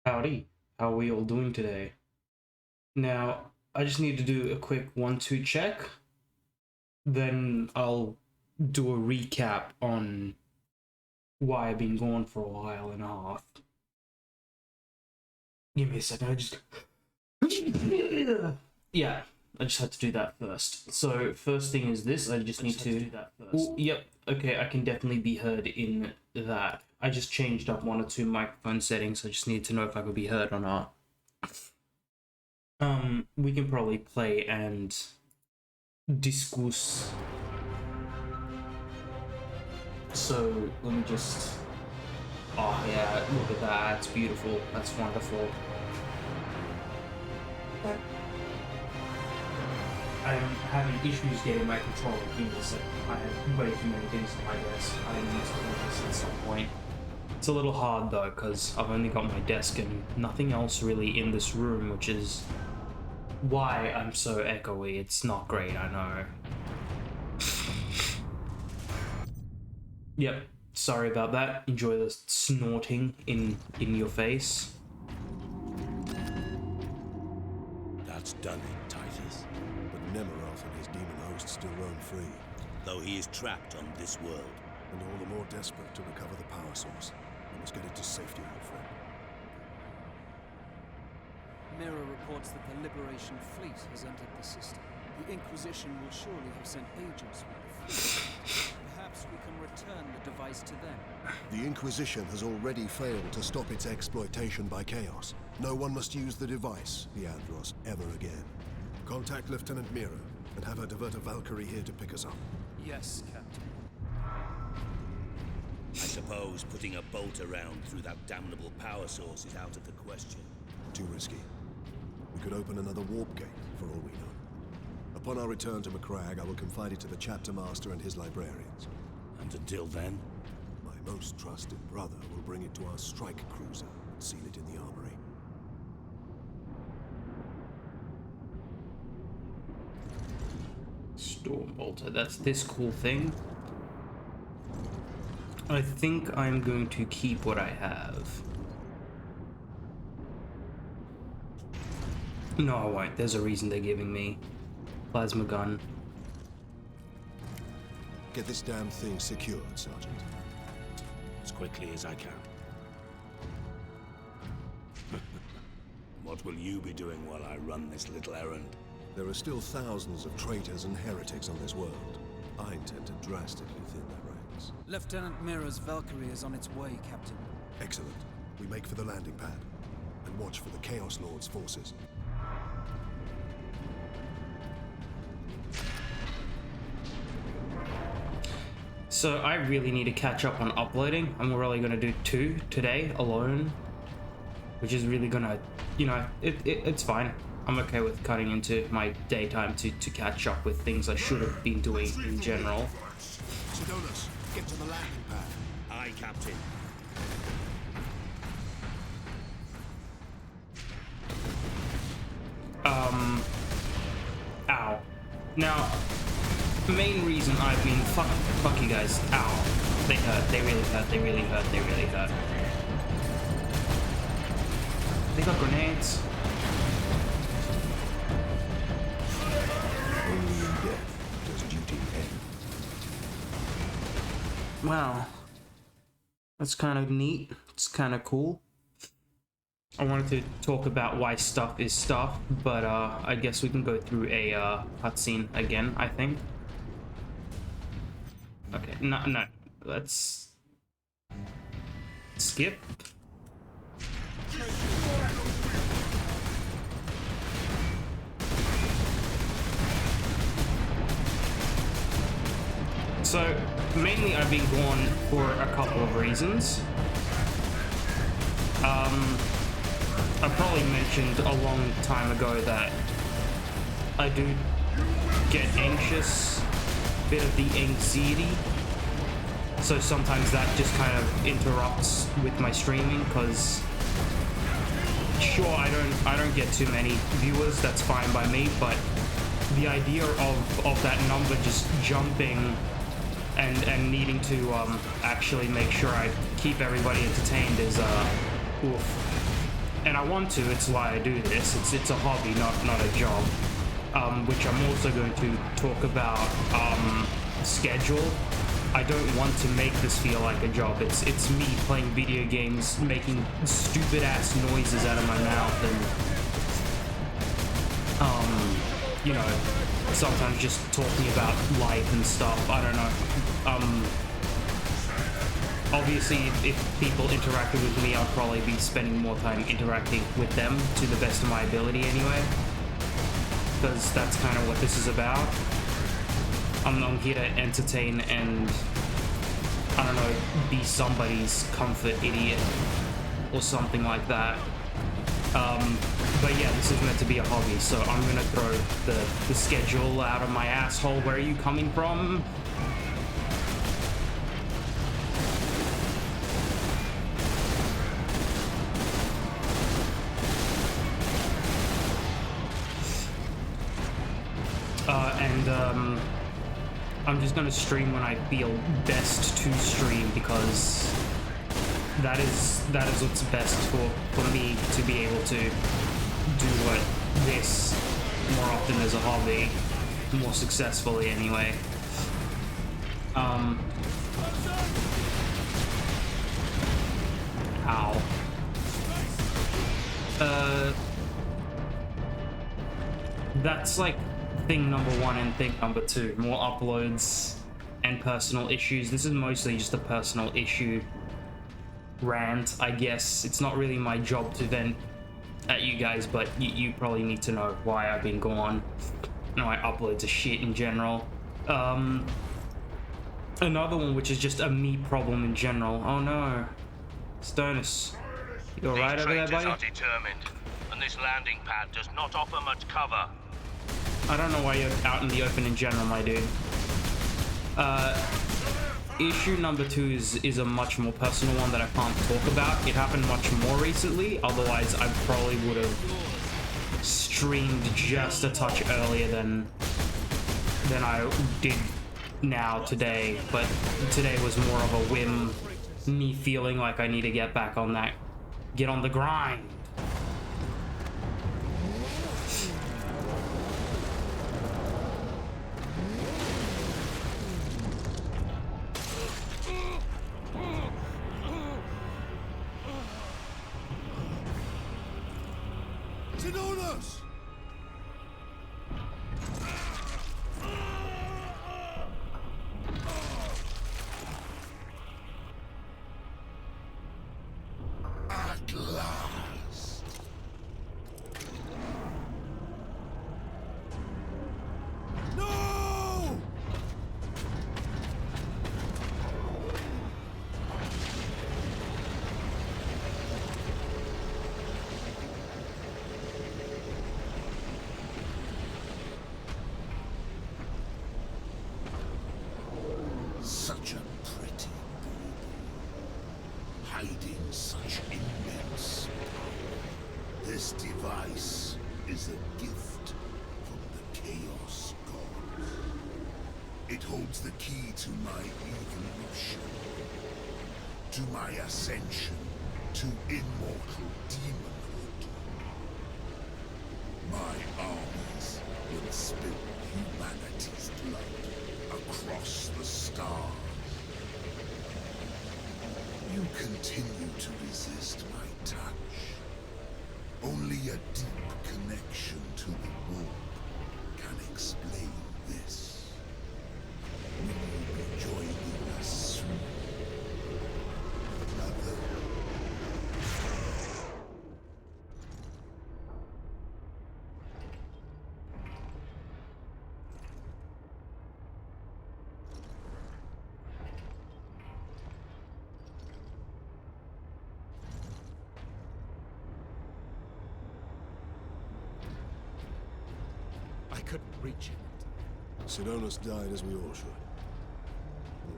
Howdy, how are we all doing today? Now, I just need to do a quick 1-2 check, then I'll do a recap on why I've been gone for a while and a half. Give me a second, Yeah, I just had to do that first. So, first thing is this, I just need to do that first. Ooh, yep, okay, I can definitely be heard in that. I just changed up 1 or 2 microphone settings, I just need to know if I could be heard or not. We can probably play and discuss. So, let me just... Oh yeah, look at that, it's beautiful, that's wonderful. I'm having issues getting my controller keys. I have way too many things on my desk. I need to do this at some point. It's a little hard though, because I've only got my desk and nothing else really in this room, which is why I'm so echoey. It's not great, I know. Yep, sorry about that. Enjoy the snorting in your face. That's done it, Titus. But Nemeroth and his demon host still roam free. Though he is trapped on this world. And all the more desperate to recover the power source. We must get it to safety, old friend. Mirror reports that the Liberation Fleet has entered the system. The Inquisition will surely have sent agents with the fleet. Perhaps we can return the device to them. The Inquisition has already failed to stop its exploitation by Chaos. No one must use the device, Leandros, ever again. Contact Lieutenant Mira and have her divert a Valkyrie here to pick us up. Yes, Captain. I suppose putting a bolt around through that damnable power source is out of the question. Too risky. We could open another warp gate, for all we know. Upon our return to Macragge, I will confide it to the chapter master and his librarians. And until then? My most trusted brother will bring it to our strike cruiser and seal it in the armory. Stormbolter, that's this cool thing. I think I'm going to keep what I have. No, I won't. There's a reason they're giving me plasma gun. Get this damn thing secured, Sergeant. As quickly as I can. What will you be doing while I run this little errand? There are still thousands of traitors and heretics on this world. I intend to drastically thin their ranks. Lieutenant Mira's Valkyrie is on its way, Captain. Excellent. We make for the landing pad. And watch for the Chaos Lord's forces. So I really need to catch up on uploading. I'm really going to do 2 today alone, which is really going to, you know, it's fine. I'm okay with cutting into my daytime to catch up with things I should have been doing in general. Sidonis, get to the landing pad. Aye, Captain. Ow. Now, the main reason I've been fuck you guys. Ow. They hurt. They really hurt. They really hurt. They really hurt. They got grenades. Only in death does duty end. Wow. That's kind of neat. It's kind of cool. I wanted to talk about why stuff is stuff, but I guess we can go through a cutscene again, I think. Okay, no, let's skip. So, mainly I've been gone for a couple of reasons. I probably mentioned a long time ago that I do get anxious, bit of the anxiety. So sometimes that just kind of interrupts with my streaming, because sure, I don't get too many viewers, that's fine by me, but the idea of that number just jumping and needing to actually make sure I keep everybody entertained is oof. and I want to. It's why I do this. It's a hobby, not a job. Which I'm also going to talk about. Schedule. I don't want to make this feel like a job. It's me playing video games, making stupid ass noises out of my mouth, and you know, sometimes just talking about life and stuff. I don't know. Obviously, if people interacted with me, I'd probably be spending more time interacting with them to the best of my ability anyway, because that's kind of what this is about. I'm here to entertain and, I don't know, be somebody's comfort idiot or something like that. But yeah, this is meant to be a hobby, so I'm gonna throw the schedule out of my asshole. Where are you coming from? I'm just gonna stream when I feel best to stream, because that is what's best for me to be able to do this more often as a hobby, more successfully anyway. Ow. That's like thing number one and thing number two. More uploads and personal issues. This is mostly just a personal issue rant, I guess. It's not really my job to vent at you guys, but you probably need to know why I've been gone. No, my uploads are shit in general. Another one, which is just a me problem in general. Oh no. Stonus. You alright over there, buddy? Are determined, and this landing pad does not offer much cover. I don't know why you're out in the open in general, my dude. Issue number two is a much more personal one that I can't talk about. It happened much more recently, otherwise I probably would have streamed just a touch earlier than I did now today. But today was more of a whim, me feeling like I need to get back on that, get on the grind. Xenonos! At last. No! Such a pretty bauble, hiding such immense power. This device is a gift from the Chaos Gods. It holds the key to my evolution, to my ascension to immortal demonhood. My armies will spill humanity's blood across the stars. You continue to resist my touch. Only a deep connection to the warp can explain this. Will you be joining us soon, brother? I couldn't reach him. Xenonos died as we all should. A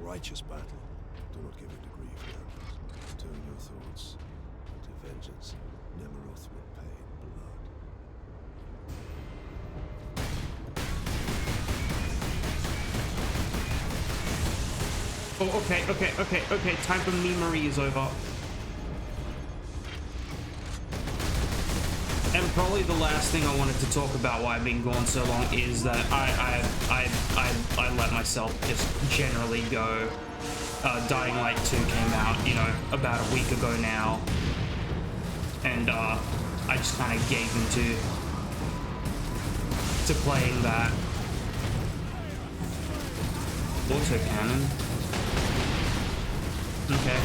righteous battle. Do not give in to grief, Leandros. Turn your thoughts to vengeance. Nemeroth will pay in blood. Oh, okay. Time for memory is over. And probably the last thing I wanted to talk about why I've been gone so long is that I let myself just generally go. Dying Light 2 came out, you know, about a week ago now, and I just kind of gave into playing that. Autocannon. Okay.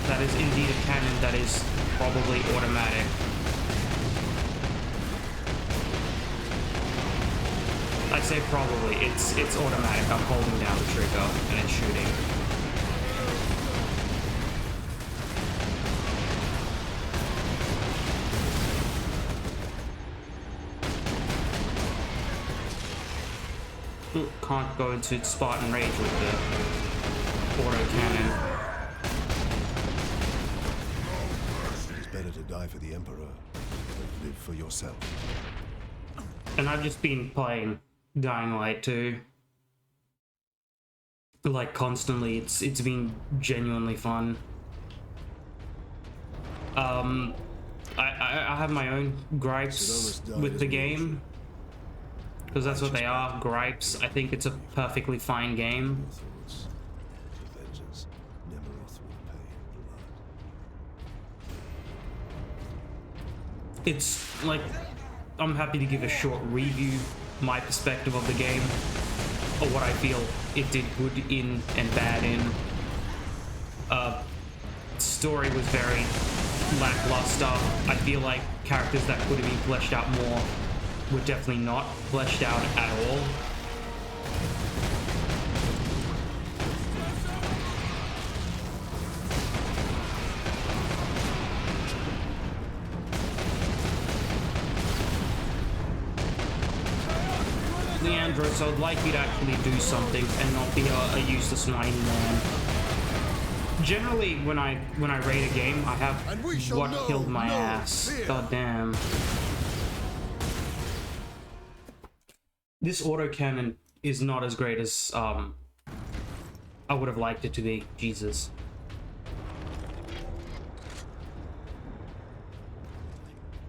That is indeed a cannon that is probably automatic. I say probably, it's automatic. I'm holding down the trigger and it's shooting. Ooh, can't go into Spartan Rage with the autocannon. It's better to die for the Emperor than live for yourself. And I've just been playing Dying Light 2. Like, constantly. It's been genuinely fun. I have my own gripes with the game. Because that's what they are, gripes. I think it's a perfectly fine game. It's like, I'm happy to give a short review, my perspective of the game, or what I feel it did good in and bad in. Story was very lackluster. I feel like characters that could have been fleshed out more were definitely not fleshed out at all. Leandros, I would like you to actually do something and not be a useless whiny man. Generally, when I raid a game, I have what killed my ass. God damn. This autocannon is not as great as I would have liked it to be. Jesus.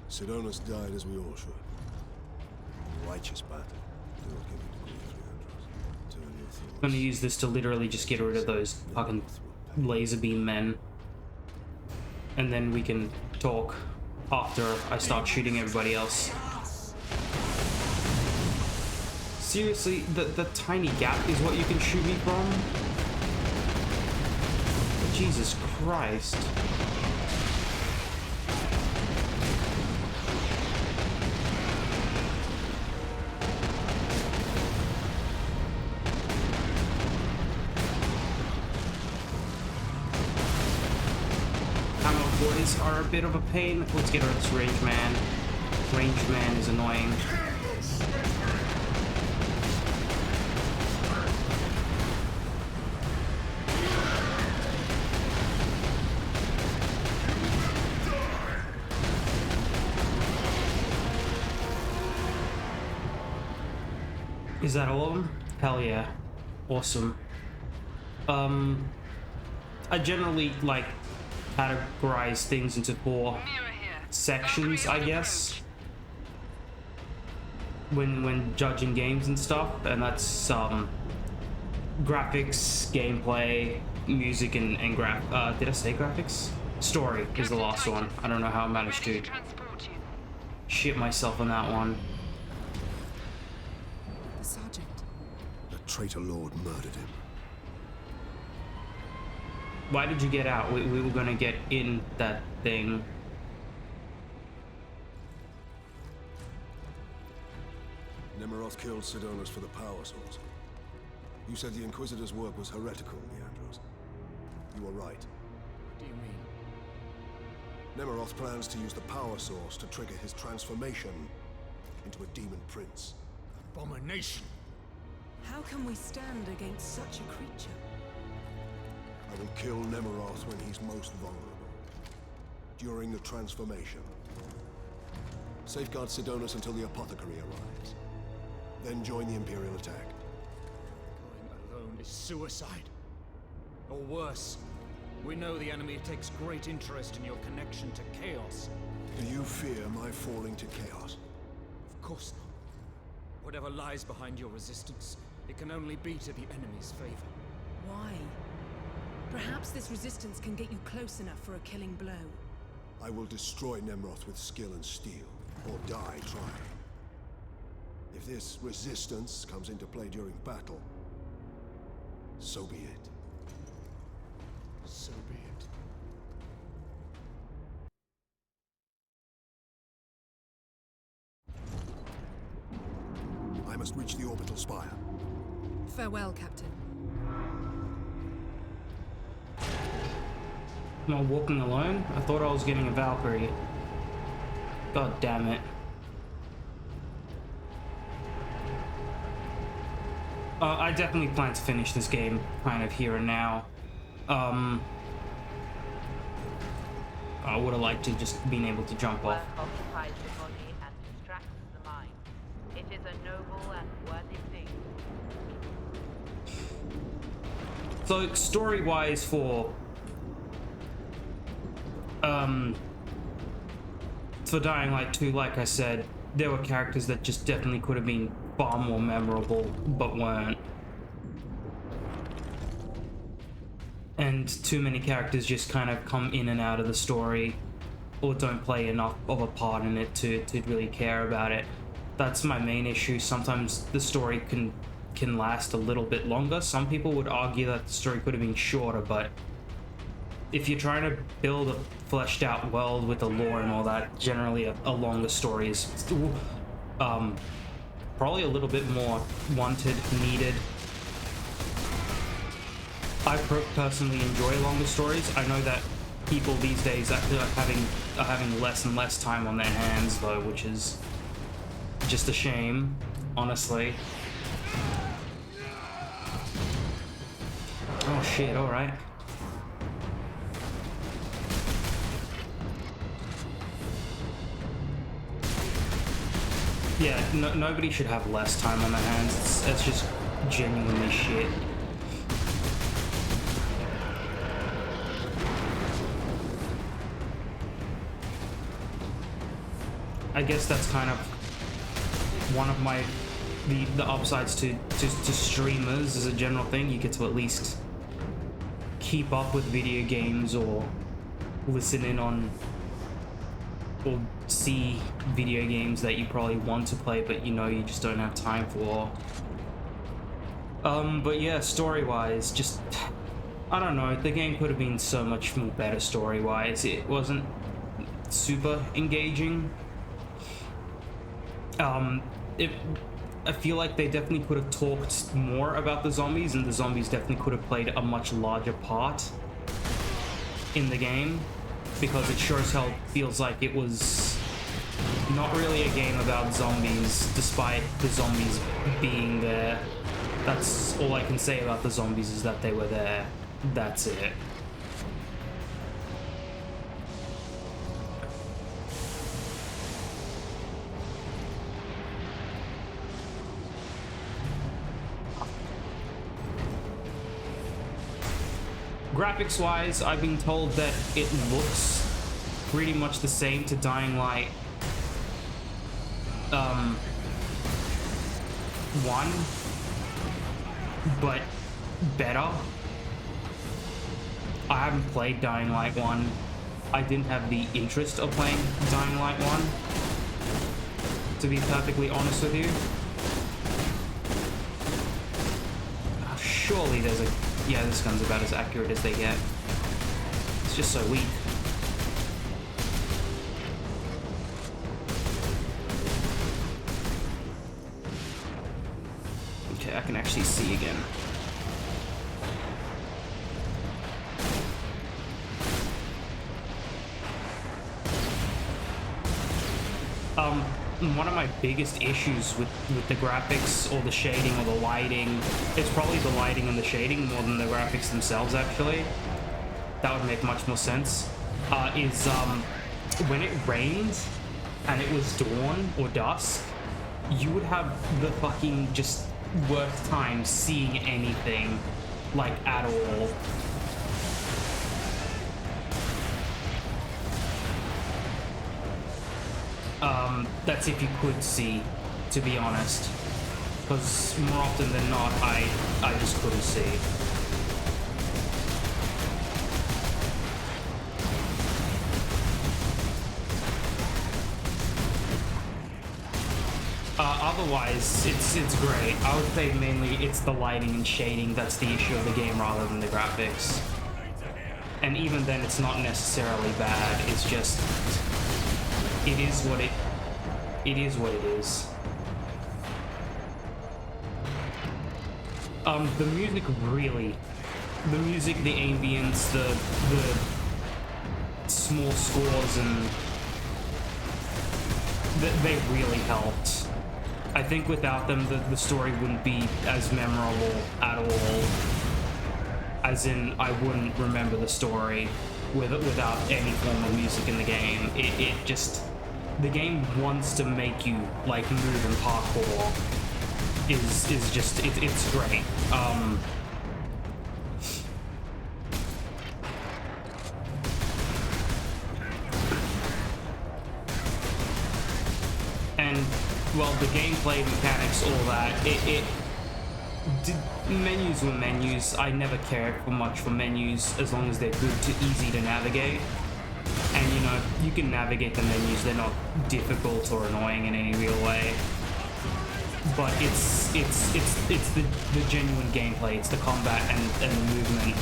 Sidonus died as we all should. Righteous battle. Do not give it to grief, Leandros. Turn your thoughts. I'm gonna use this to literally just get rid of those fucking laser beam men. And then we can talk after I start shooting everybody else. Seriously, the tiny gap is what you can shoot me from? Jesus Christ. Hammer boys are a bit of a pain. Let's get rid of this range man. Range man is annoying. Is that all of them? Hell yeah. Awesome. I generally like categorize things into 4 sections, I guess, when judging games and stuff, and that's graphics, gameplay, music, and did I say graphics? Story is the last one. I don't know how I managed to shit myself on that one. The traitor lord murdered him. Why did you get out? We were gonna get in that thing. Nemiroth killed Sidonus for the power source. You said the Inquisitor's work was heretical, Leandros. You were right. What do you mean? Nemiroth plans to use the power source to trigger his transformation into a demon prince. Abomination! How can we stand against such a creature? I will kill Nemiroth when he's most vulnerable. During the transformation. Safeguard Sidonus until the apothecary arrives. Then join the Imperial attack. Going alone is suicide. Or worse. We know the enemy takes great interest in your connection to Chaos. Do you fear my falling to chaos? Of course not. Whatever lies behind your resistance, it can only be to the enemy's favor. Why? Perhaps this resistance can get you close enough for a killing blow. I will destroy Nemroth with skill and steel, or die trying. If this resistance comes into play during battle, so be it. So be it. I must reach the orbital spire. Farewell, Captain. Am I walking alone? I thought I was getting a Valkyrie. God damn it. I definitely plan to finish this game kind of here and now. I would have liked to just been able to jump off. Work occupies the body and distracts the mind. It is a noble and worthy thing. So story-wise for Dying Light 2, like I said, there were characters that just definitely could have been far more memorable, but weren't. And too many characters just kind of come in and out of the story, or don't play enough of a part in it to really care about it. That's my main issue. Sometimes the story can last a little bit longer. Some people would argue that the story could have been shorter, but if you're trying to build a fleshed out world with the lore and all that, generally a longer story is probably a little bit more wanted, needed. I personally enjoy longer stories. I know that people these days are having less and less time on their hands though, which is just a shame, honestly. Oh shit, alright. Yeah, nobody should have less time on their hands. It's just genuinely shit. I guess that's kind of one of the upsides to streamers as a general thing. You get to at least keep up with video games or listen in on or see video games that you probably want to play but you know you just don't have time for. But yeah, story-wise, just I don't know, the game could have been so much more better story-wise. It wasn't super engaging. I feel like they definitely could have talked more about the zombies, and the zombies definitely could have played a much larger part in the game, because it sure as hell feels like it was not really a game about zombies, despite the zombies being there. That's all I can say about the zombies, is that they were there. That's it. Graphics-wise, I've been told that it looks pretty much the same to Dying Light 1, but better. I haven't played Dying Light 1. I didn't have the interest of playing Dying Light 1, to be perfectly honest with you. Surely there's a... Yeah, this gun's about as accurate as they get. It's just so weak. Okay, I can actually see again. One of my biggest issues with the graphics or the shading or the lighting, it's probably the lighting and the shading more than the graphics themselves, actually. That would make much more sense. Is when it rained and it was dawn or dusk, you would have the fucking just worst time seeing anything, like, at all. that's if you could see, to be honest. Because more often than not, I just couldn't see. Otherwise, it's great. I would say mainly it's the lighting and shading that's the issue of the game rather than the graphics. And even then, it's not necessarily bad. It's just, it is what it is. The music really, the ambience, the small scores, and they really helped. I think without them, the story wouldn't be as memorable at all. As in, I wouldn't remember the story without any form of music in the game. It just, the game wants to make you like move and parkour. Is just it's great. And well, the gameplay mechanics, all that, menus were menus. I never cared for much for menus as long as they're good to easy to navigate. And you know, you can navigate the menus, they're not difficult or annoying in any real way. But it's the genuine gameplay, it's the combat and the movement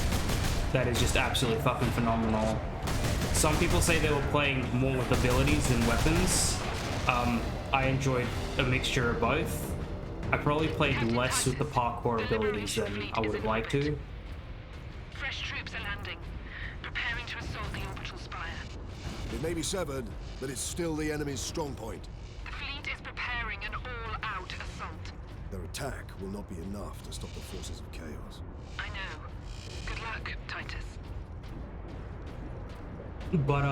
that is just absolutely fucking phenomenal. Some people say they were playing more with abilities than weapons. I enjoyed a mixture of both. I probably played less with the parkour abilities than I would have liked to. Fresh troops are landing, preparing to assault the orbital spire. It may be severed, but it's still the enemy's strong point. The fleet is preparing an all-out assault. Their attack will not be enough to stop the forces of chaos. I know. Good luck, Titus. But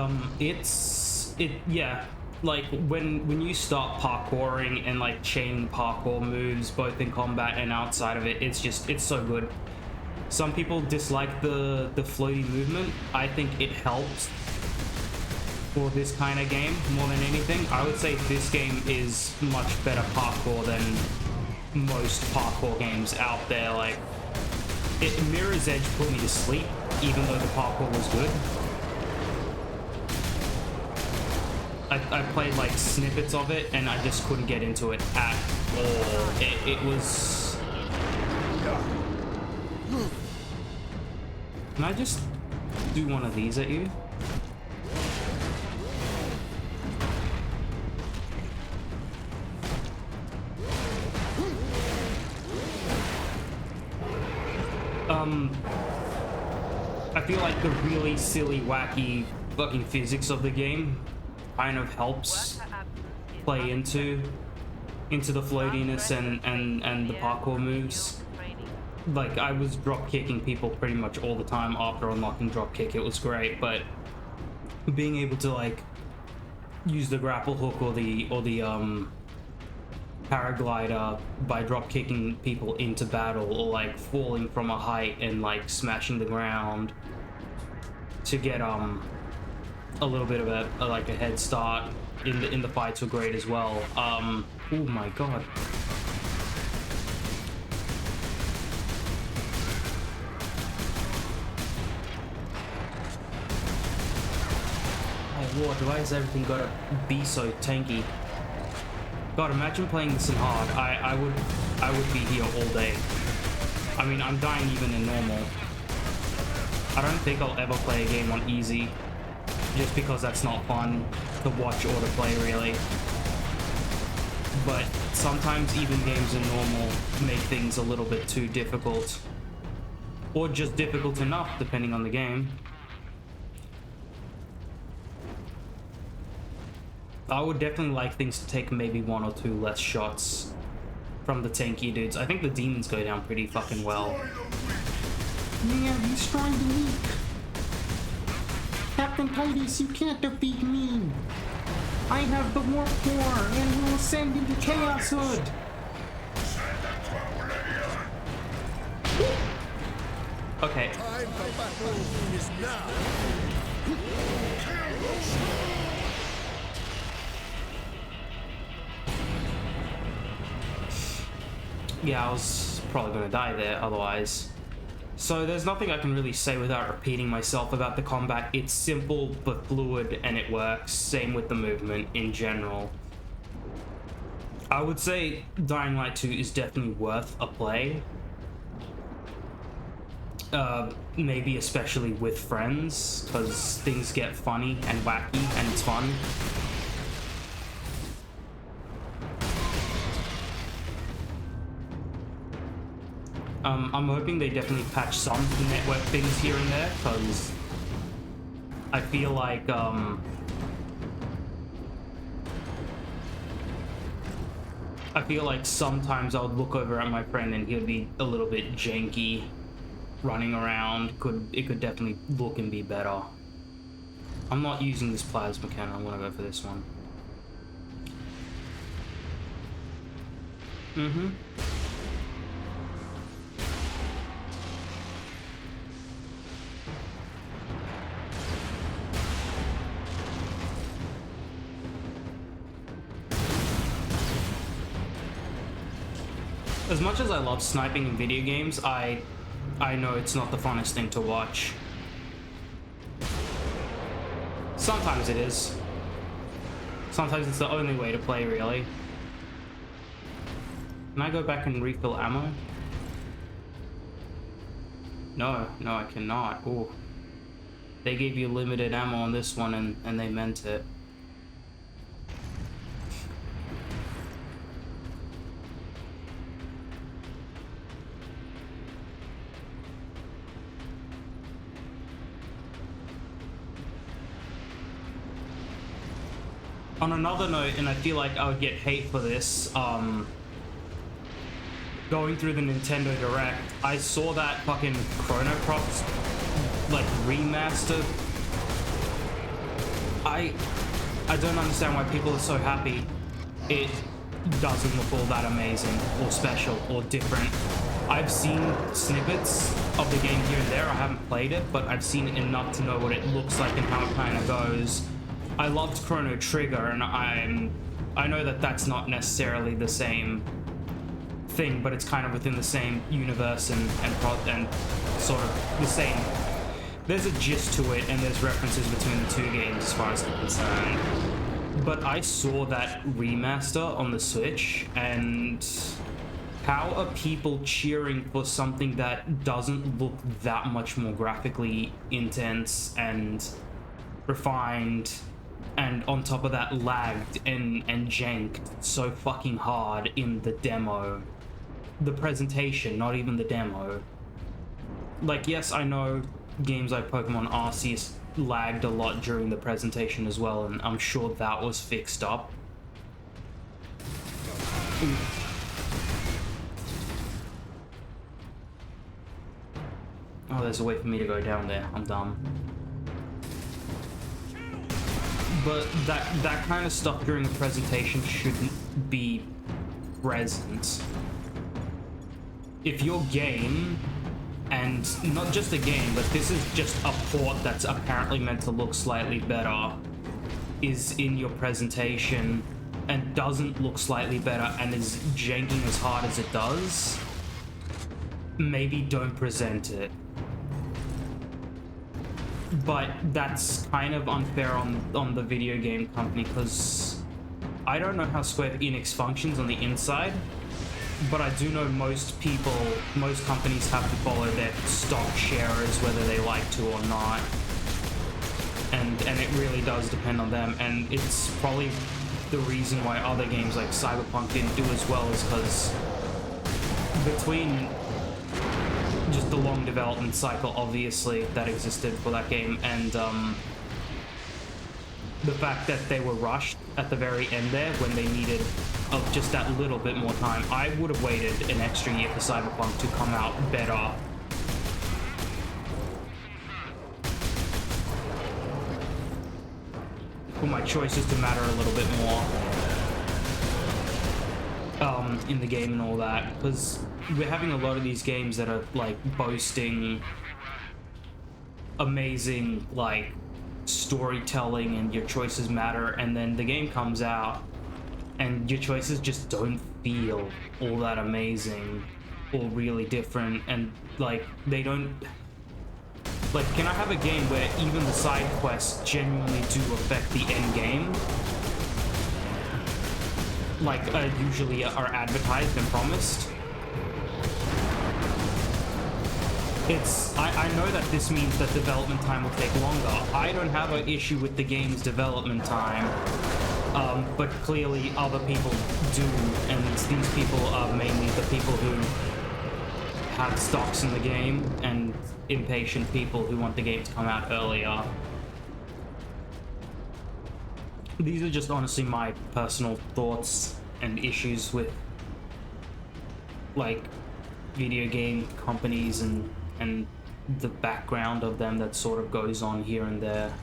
yeah, like when you start parkouring and like chain parkour moves both in combat and outside of it, it's so good. Some people dislike the floaty movement. I think it helps for this kind of game more than anything. I would say this game is much better parkour than most parkour games out there. Like, Mirror's Edge put me to sleep, even though the parkour was good. I played like snippets of it and I just couldn't get into it at all. It was... Can I just do one of these at you? I feel like the really silly, wacky fucking physics of the game kind of helps play into the floatiness and the parkour moves. Like, I was drop kicking people pretty much all the time after unlocking drop kick. It was great, but being able to like use the grapple hook or the paraglider by drop kicking people into battle, or like falling from a height and like smashing the ground to get a little bit of a head start in the fights were great as well. Oh my god. Oh lord, why has everything got to be so tanky? God, imagine playing this in hard. I would be here all day. I mean, I'm dying even in normal. I don't think I'll ever play a game on easy, just because that's not fun to watch or to play, really. But sometimes even games in normal make things a little bit too difficult. Or just difficult enough, depending on the game. I would definitely like things to take maybe 1 or 2 less shots from the tanky dudes. I think the demons go down pretty fucking well. Yeah, destroy the weak. Captain Titus, you can't defeat me. I have the warp core and will ascend into Chaos Hood. Okay. Time for battle is now. Yeah, I was probably gonna die there otherwise. So there's nothing I can really say without repeating myself about the combat. It's simple but fluid and it works. Same with the movement in general. I would say Dying Light 2 is definitely worth a play. Maybe especially with friends, because things get funny and wacky and it's fun. I'm hoping they definitely patch some network things here and there, because I feel like sometimes I would look over at my friend and he would be a little bit janky running around. It could definitely look and be better. I'm not using this plasma cannon, I'm gonna go for this one. As much as I love sniping in video games, I know it's not the funnest thing to watch. Sometimes it is. Sometimes it's the only way to play, really. Can I go back and refill ammo? No, I cannot. Ooh. They gave you limited ammo on this one and they meant it. On another note, and I feel like I would get hate for this, going through the Nintendo Direct, I saw that fucking Chrono Cross, like, remaster. I don't understand why people are so happy. It doesn't look all that amazing, or special, or different. I've seen snippets of the game here and there. I haven't played it, but I've seen it enough to know what it looks like and how it kind of goes. I loved Chrono Trigger, and I know that that's not necessarily the same thing, but it's kind of within the same universe and sort of the same. There's a gist to it, and there's references between the two games as far as I'm concerned. But I saw that remaster on the Switch, and how are people cheering for something that doesn't look that much more graphically intense and refined? And on top of that, lagged and janked so fucking hard in the demo. The presentation, not even the demo. Like, yes, I know games like Pokemon Arceus lagged a lot during the presentation as well, and I'm sure that was fixed up. Oh, there's a way for me to go down there. I'm dumb. But that kind of stuff during the presentation shouldn't be present. If your game, and not just a game, but this is just a port that's apparently meant to look slightly better, is in your presentation and doesn't look slightly better and is janking as hard as it does, maybe don't present it. But that's kind of unfair on the video game company, because I don't know how Square Enix functions on the inside, but I do know most companies have to follow their stock sharers whether they like to or not. And it really does depend on them, and it's probably the reason why other games like Cyberpunk didn't do as well, is because between just the long development cycle, obviously, that existed for that game, and the fact that they were rushed at the very end there when they needed just that little bit more time. I would have waited an extra year for Cyberpunk to come out better. For my choices to matter a little bit more in the game and all that, because we're having a lot of these games that are like boasting amazing like storytelling and your choices matter, and then the game comes out and your choices just don't feel all that amazing or really different, and like they don't. Like, can I have a game where even the side quests genuinely do affect the end game? Like, usually are advertised and promised? I know that this means that development time will take longer. I don't have an issue with the game's development time, but clearly other people do, and these people are mainly the people who have stocks in the game and impatient people who want the game to come out earlier. These are just honestly my personal thoughts and issues with like video game companies and the background of them that sort of goes on here and there.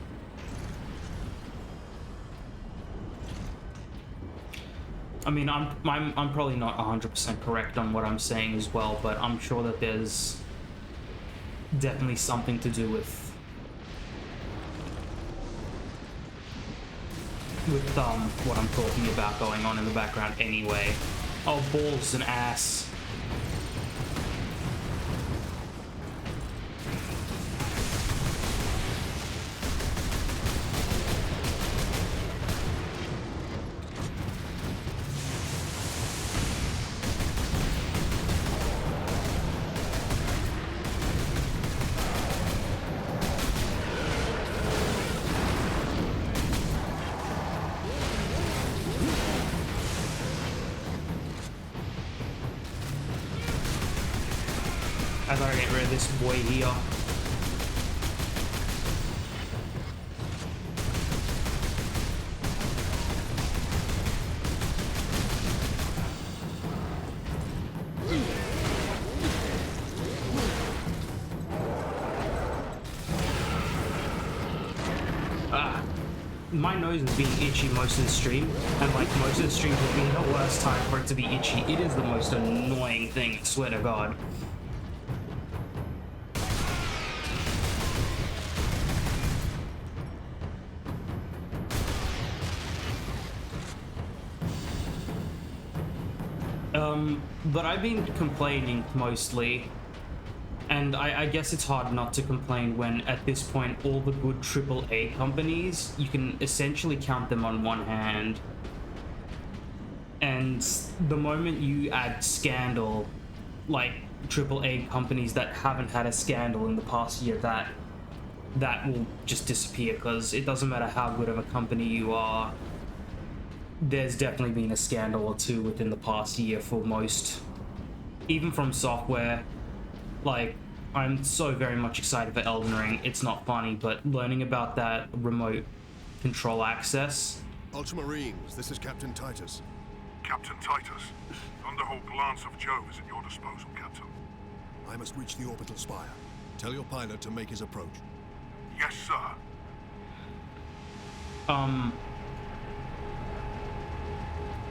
I mean, I'm probably not 100% correct on what I'm saying as well, but I'm sure that there's definitely something to do with what I'm talking about going on in the background anyway. Oh, balls and ass. I gotta get rid of this boy here. My nose is being itchy most of the stream, and like most of the streams will be the worst time for it to be itchy. It is the most annoying thing, I swear to God. But I've been complaining mostly, and I guess it's hard not to complain when at this point all the good AAA companies, you can essentially count them on one hand. And the moment you add scandal, like AAA companies that haven't had a scandal in the past year, that will just disappear, because it doesn't matter how good of a company you are. There's definitely been a scandal or two within the past year for most, even from software. Like, I'm so very much excited for Elden Ring. It's not funny, but learning about that remote control access. Ultramarines, this is Captain Titus. Captain Titus, Thunderhawk Lance of Jove is at your disposal, Captain. I must reach the orbital spire. Tell your pilot to make his approach. Yes, sir.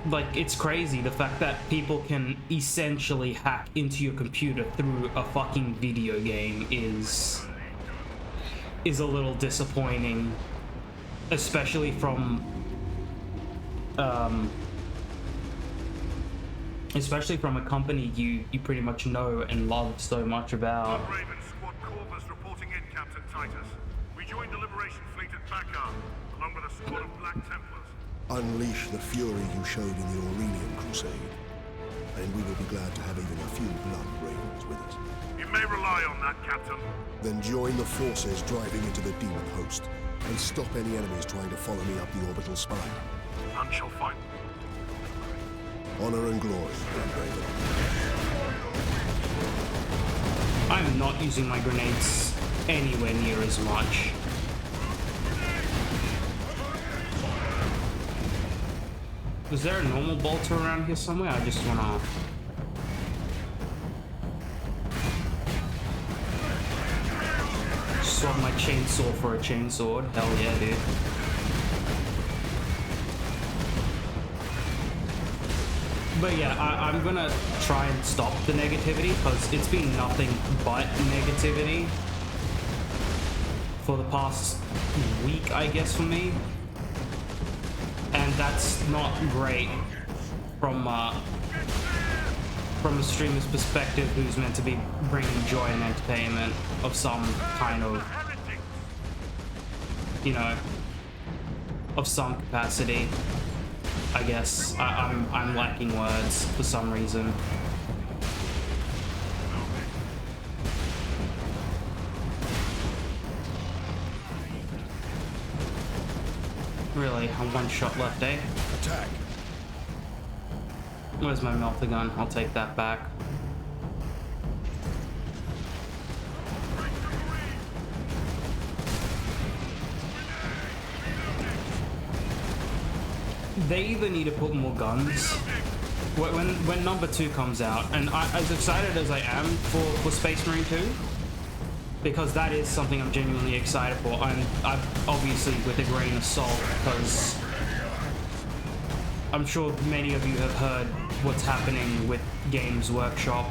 Like, it's crazy the fact that people can essentially hack into your computer through a fucking video game is a little disappointing, especially from a company you pretty much know and love so much about. Raven Squad Corvus reporting in, Captain Titus. We joined the Liberation Fleet at Bakar, along with a squad of Black Templars. Unleash the fury you showed in the Aurelian Crusade, and we will be glad to have even a few blood ravens with us. You may rely on that, Captain. Then join the forces driving into the demon host, and stop any enemies trying to follow me up the orbital spire. None shall fight. Honor and glory, Grand Raven. I'm not using my grenades anywhere near as much. Was there a normal bolter around here somewhere? I just wanna... swap my chainsaw for a chainsword. Hell yeah, dude. But yeah, I'm gonna try and stop the negativity, because it's been nothing but negativity for the past week, I guess, for me. And that's not great. from a streamer's perspective who's meant to be bringing joy and entertainment of some kind of, you know, of some capacity. I guess I'm lacking words for some reason. Really, I'm one shot left, eh? Attack! Where's my melter gun? I'll take that back. They either need to put more guns. When number 2 comes out, and as excited as I am for Space Marine 2, because that is something I'm genuinely excited for. I'm obviously with a grain of salt, because I'm sure many of you have heard what's happening with Games Workshop,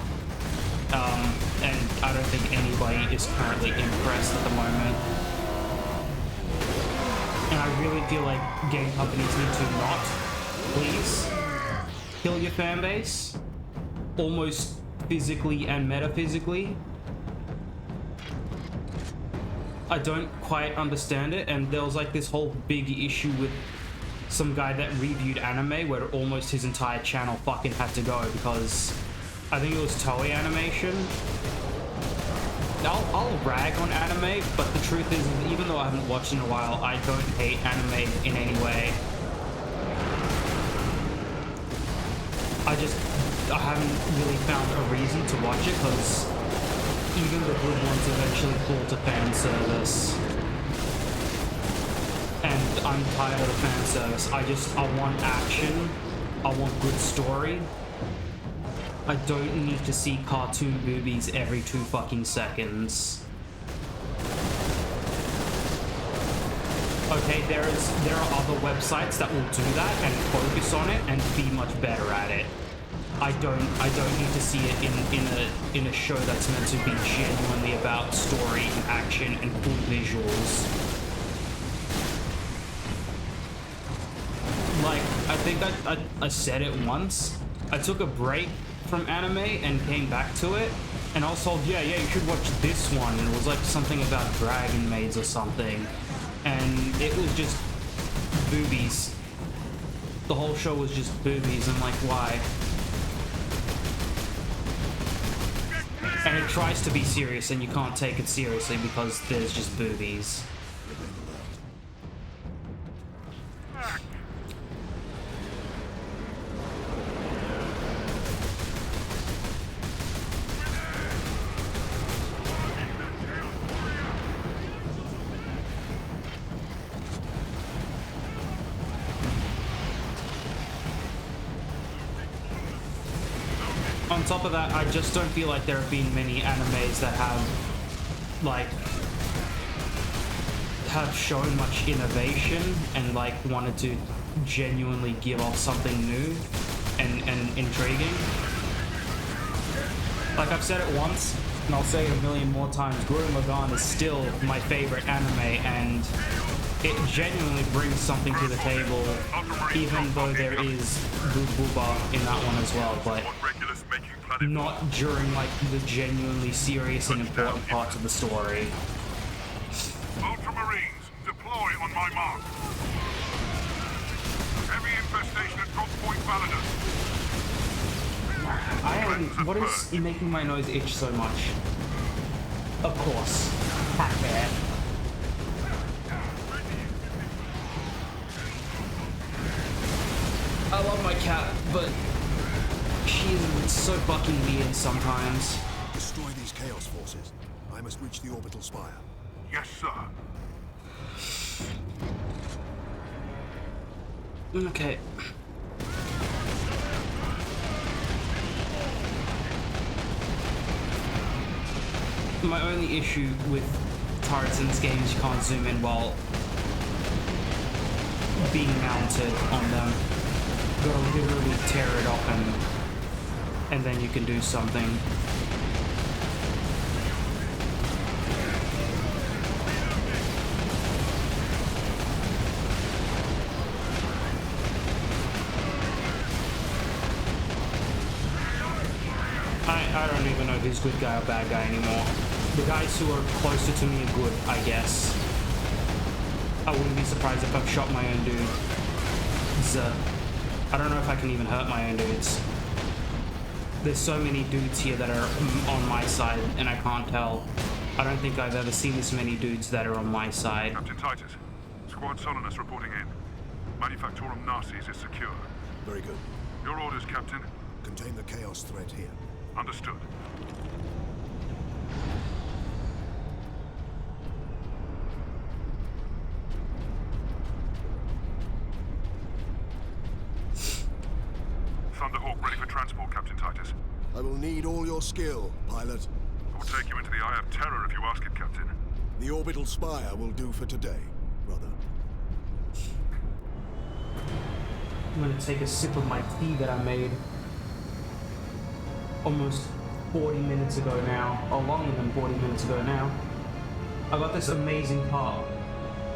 and I don't think anybody is currently impressed at the moment. And I really feel like game companies need to not, please, kill your fan base, almost physically and metaphysically. I don't quite understand it, and there was like this whole big issue with some guy that reviewed anime where almost his entire channel fucking had to go because I think it was Toei Animation. I'll rag on anime, but the truth is, even though I haven't watched in a while, I don't hate anime in any way. I haven't really found a reason to watch it, because even the good ones eventually fall to fan service. And I'm tired of the fan service. I want action. I want good story. I don't need to see cartoon boobies every 2 fucking seconds. Okay, there are other websites that will do that and focus on it and be much better at it. I don't need to see it in a show that's meant to be genuinely about story and action and cool visuals. Like, I think I said it once. I took a break from anime and came back to it, and I was told, yeah, you should watch this one, and it was like something about dragon maids or something, and it was just boobies. The whole show was just boobies. I'm like, why? And it tries to be serious, and you can't take it seriously because there's just boobies. On top of that, I just don't feel like there have been many animes that have shown much innovation and like wanted to genuinely give off something new and intriguing. Like I've said it once, and I'll say it a million more times, Gurren Lagann is still my favorite anime, and it genuinely brings something to the table, even though there is Boo Booba in that one as well, but not during like the genuinely serious and important parts of the story. Ultramarines, deploy on my mark. Heavy infestation at Drop Point Validus. What is making my nose itch so much? Of course, Pac-Man. I love my cat, but she's so fucking weird sometimes. Destroy these Chaos forces. I must reach the orbital spire. Yes, sir. Okay. My only issue with turrets in this game is you can't zoom in while being mounted on them. You gotta literally tear it off and then you can do something. who's good guy or bad guy anymore. The guys who are closer to me are good, I guess. I wouldn't be surprised if I've shot my own dude. I don't know if I can even hurt my own dudes. There's so many dudes here that are on my side, and I can't tell. I don't think I've ever seen this many dudes that are on my side. Captain Titus, Squad Solinus reporting in. Manufactorum Narses is secure. Very good. Your orders, Captain. Contain the Chaos threat here. Understood. Thunderhawk ready for transport, Captain Titus. I will need all your skill, pilot. I will take you into the Eye of Terror if you ask it, Captain. The orbital spire will do for today, brother. I'm gonna take a sip of my tea that I made almost 40 minutes ago now, or longer than 40 minutes ago now. I got this amazing part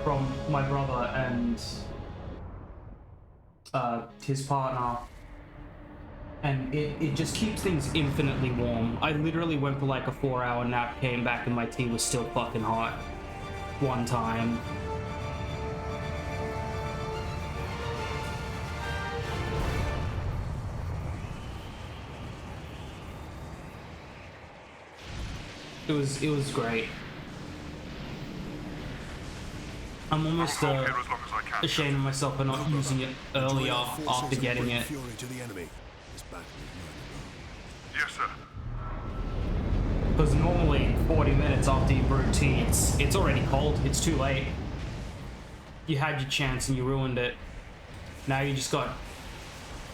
from my brother and his partner, and it just keeps things infinitely warm. I literally went for like a 4-hour nap, came back, and my tea was still fucking hot one time. It was great. I'm almost I'll hold here as long as I can. ashamed of myself for not using it earlier Join our forces after and getting bring it. fury to the enemy. This battle is Yes, sir. Because normally 40 minutes after you brew tea, it's already cold. It's too late. You had your chance and you ruined it. Now you just got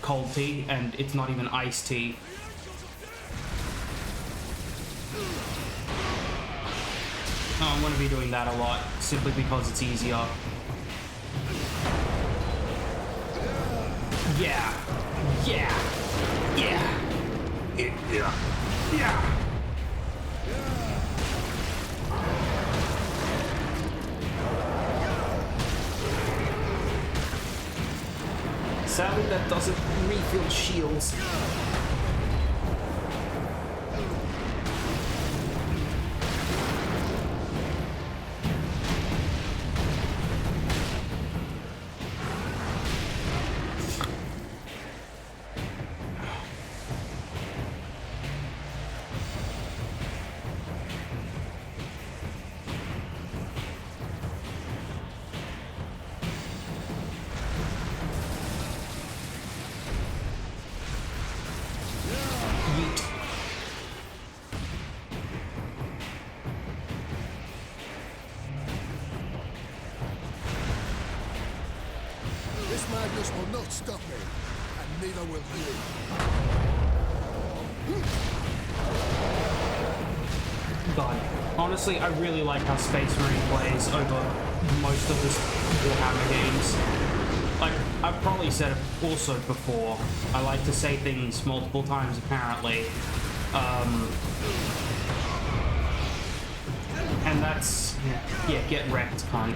cold tea and it's not even iced tea. Oh, I'm going to be doing that a lot, simply because it's easier. Yeah. Yeah. Yeah. Yeah. Yeah. Sadly, that doesn't refill shields. This madness will not stop me, and neither will you. God, honestly, I really like how Space Marine plays over most of this Warhammer games. Like, I've probably said it also before, I like to say things multiple times apparently. And that's, yeah, get wrecked, cunt.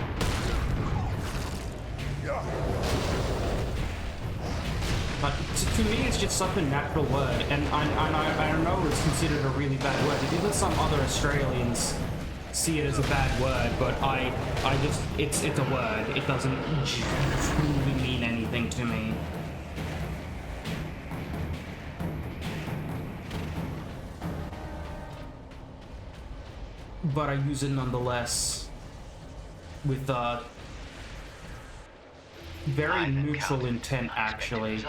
But to me, it's just such a natural word, and I know it's considered a really bad word. Even some other Australians see it as a bad word, but I just, it's a word. It doesn't truly mean anything to me. But I use it nonetheless with very neutral intent, actually.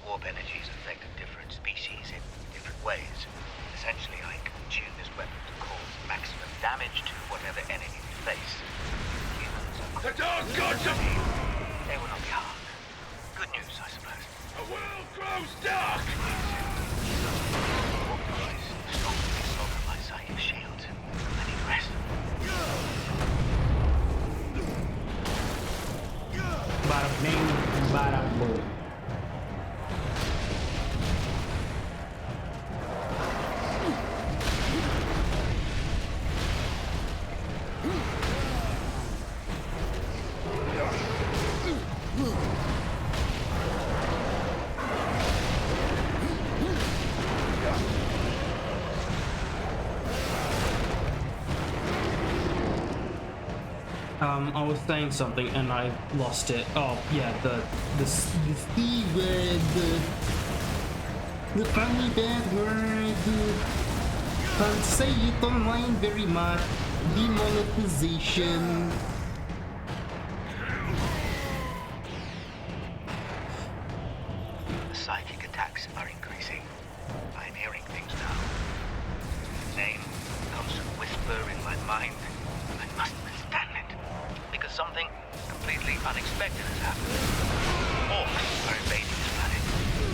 Warp energies affect different species in different ways. Essentially, I can tune this weapon to cause maximum damage to whatever enemy we face. Humans are The dark gods of... They will not be harmed. Good news, I suppose. The world grows dark! Warp device strongly assaulted my psychic shield. I need rest. Bada bing, bada boom. I was saying something and I lost it. Oh yeah, the C word, the funny bad word. Can't say it online very much. Demonetization. The psychic attacks are increasing. I'm hearing things now. Name, constant whisper in my mind. I must withstand it. Because something completely unexpected has happened. Orcs are invading this planet.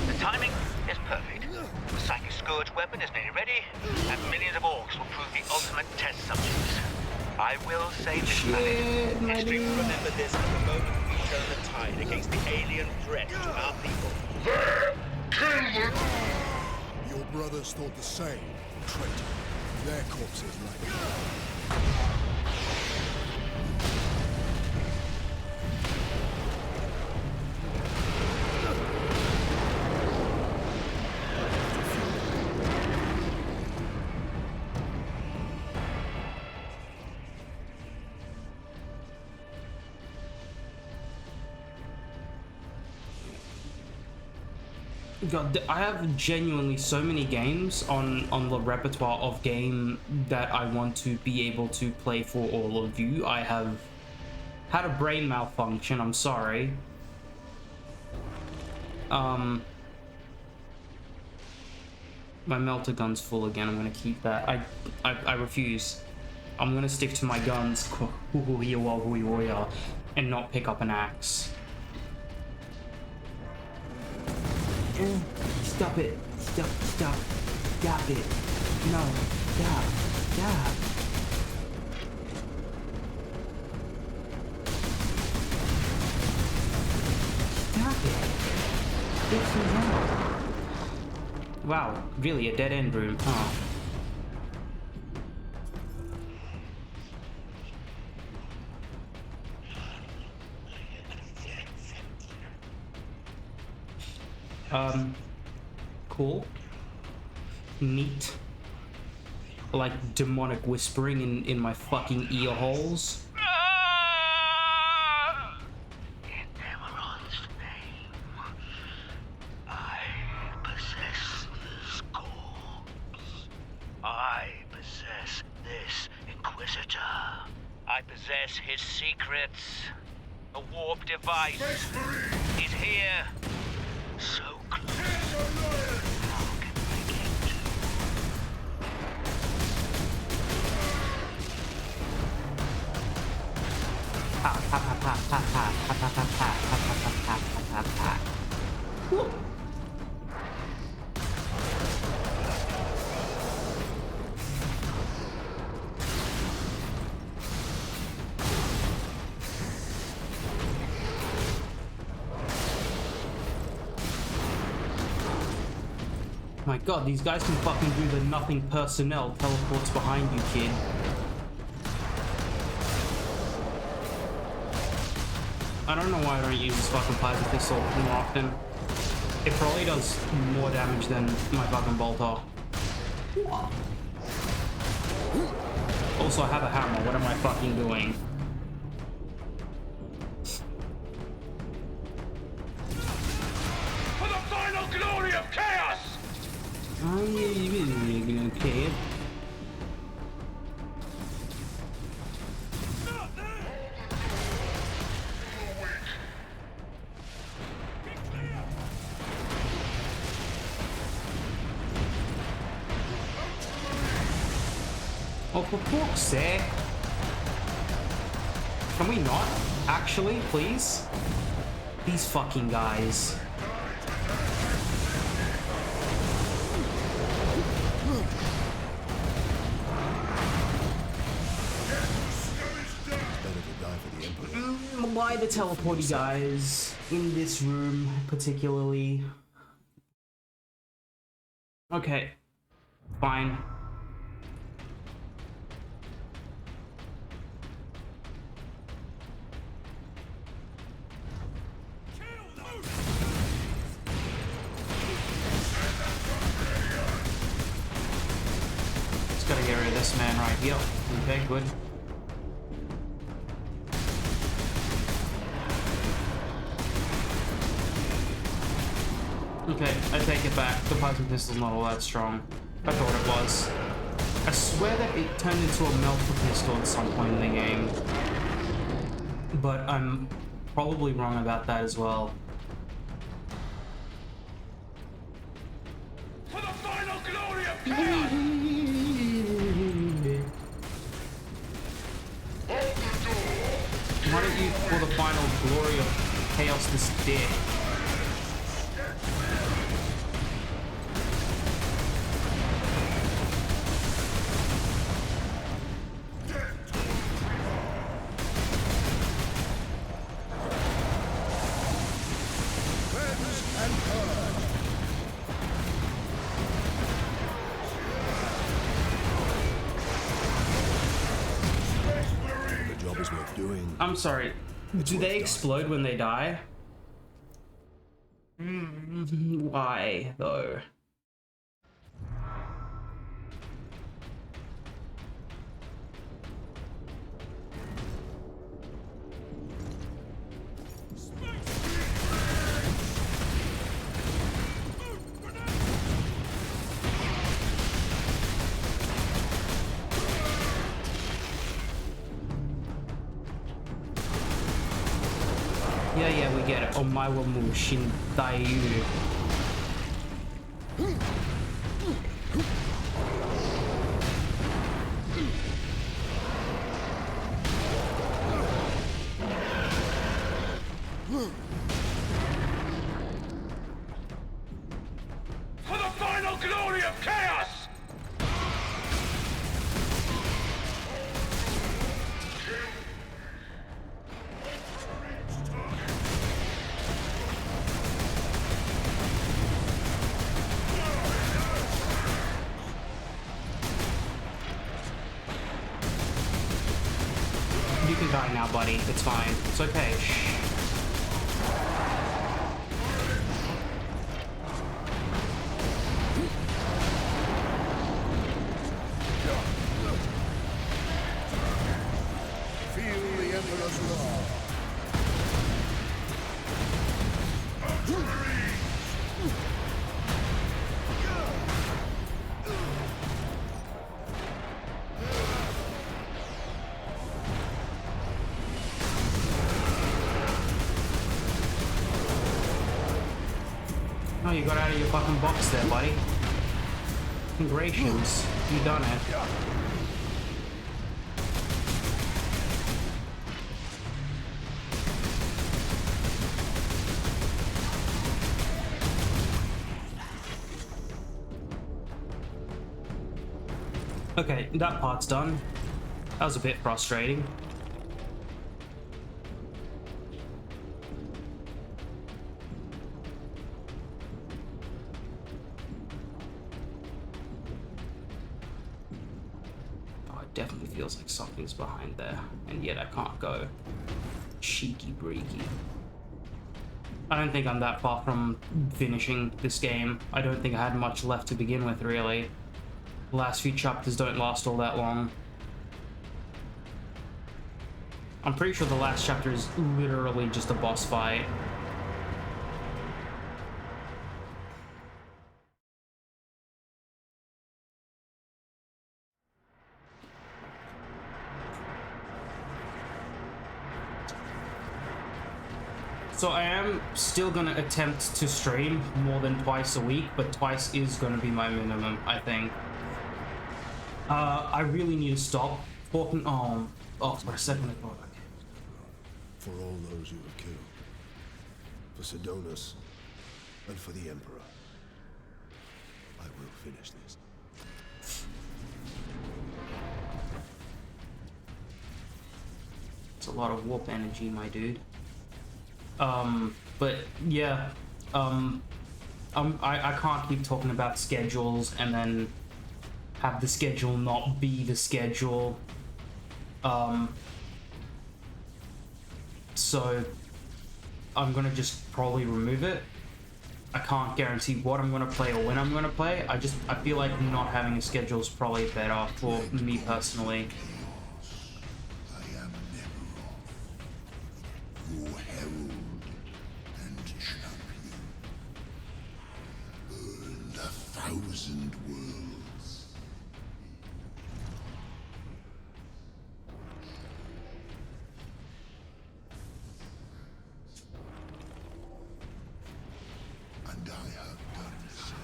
The timing is perfect. The psychic scourge weapon is nearly ready, and millions of orcs will prove the ultimate test subjects. I will save this planet. History will remember this at the moment we turn the tide against the alien threat to our people. Your brothers thought the same, traitor. Their corpses lie. God, I have genuinely so many games on the repertoire of game that I want to be able to play for all of you. I have had a brain malfunction, I'm sorry. My melter gun's full again, I'm gonna keep that. I refuse. I'm gonna stick to my guns and not pick up an axe. Stop it. Stop it. No, stop. Stop it. This is wrong. Wow, really a dead end room, huh? Cool. Neat. Like demonic whispering in my fucking ear holes. In Emerald's name, I possess this corpse. I possess this Inquisitor. I possess his secrets. A warp device is here. So close. How can I get to? My god, these guys can fucking do the nothing personnel teleports behind you, kid. I don't know why I don't use this fucking plasma pistol more often. It probably does more damage than my fucking bolter. Also, I have a hammer. What am I fucking doing? For the final glory of chaos! Okay. Oh, for fuck's sake. Can we not? Actually, please? These fucking guys. Why the teleporty guys in this room particularly? Okay, fine. Just gotta get rid of this man right here. Okay, good. Okay, I take it back. The Plasma Pistol's not all that strong. I thought it was. I swear that it turned into a Melter Pistol at some point in the game. But I'm probably wrong about that as well. For the final glory of chaos! Why don't you, for the final glory of chaos, this dick? I'm sorry. Do they explode when they die? Why, though? Yeah, we get it. Omaiwa mu Shintaiyu. For the final glory of chaos! You can die now, buddy. It's fine. It's okay. Shh. Feel the Emperor's wrath. Oh, you got out of your fucking box there, buddy. Congratulations. You done it. Okay, that part's done. That was a bit frustrating. Definitely feels like something's behind there, and yet I can't go. Cheeky breaky. I don't think I'm that far from finishing this game. I don't think I had much left to begin with, really. The last few chapters don't last all that long. I'm pretty sure the last chapter is literally just a boss fight. So I am still gonna attempt to stream more than twice a week, but twice is gonna be my minimum, I think. I really need to stop talking. Oh, for a second I thought. Okay. For all those you have killed, for Sidonus, and for the Emperor, I will finish this. It's a lot of warp energy, my dude. But yeah, I can't keep talking about schedules and then have the schedule not be the schedule. So I'm gonna just probably remove it. I can't guarantee what I'm gonna play or when I'm gonna play. I feel like not having a schedule is probably better for me personally. 1,000 worlds. And I have done so.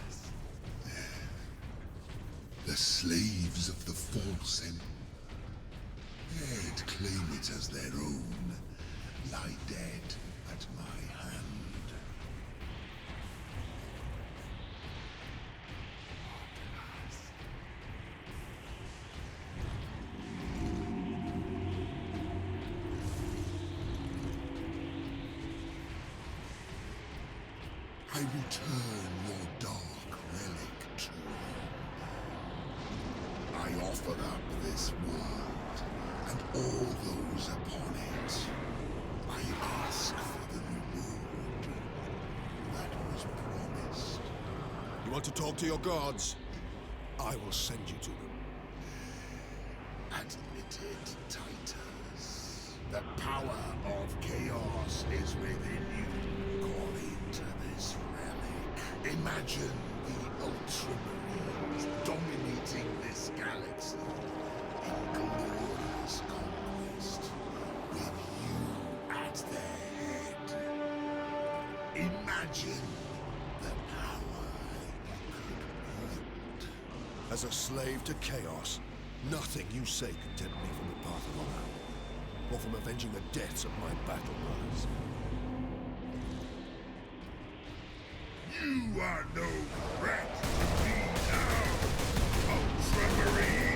The slaves of the false They'd claim it as their own, lie dead at my hand. I return your dark relic to you. I offer up this world and all those upon it. I ask for the reward that was promised. You want to talk to your gods? I will send you to them. Admitted, Titus. The power of chaos is within you. Call into this relic. Imagine the Ultramarines dominating this galaxy in glorious conquest, with you at their head. Imagine the power you could wield. As a slave to chaos, nothing you say can tempt me from the path of honor, or from avenging the deaths of my battle brothers. You are no threat to me now, Ultramarine!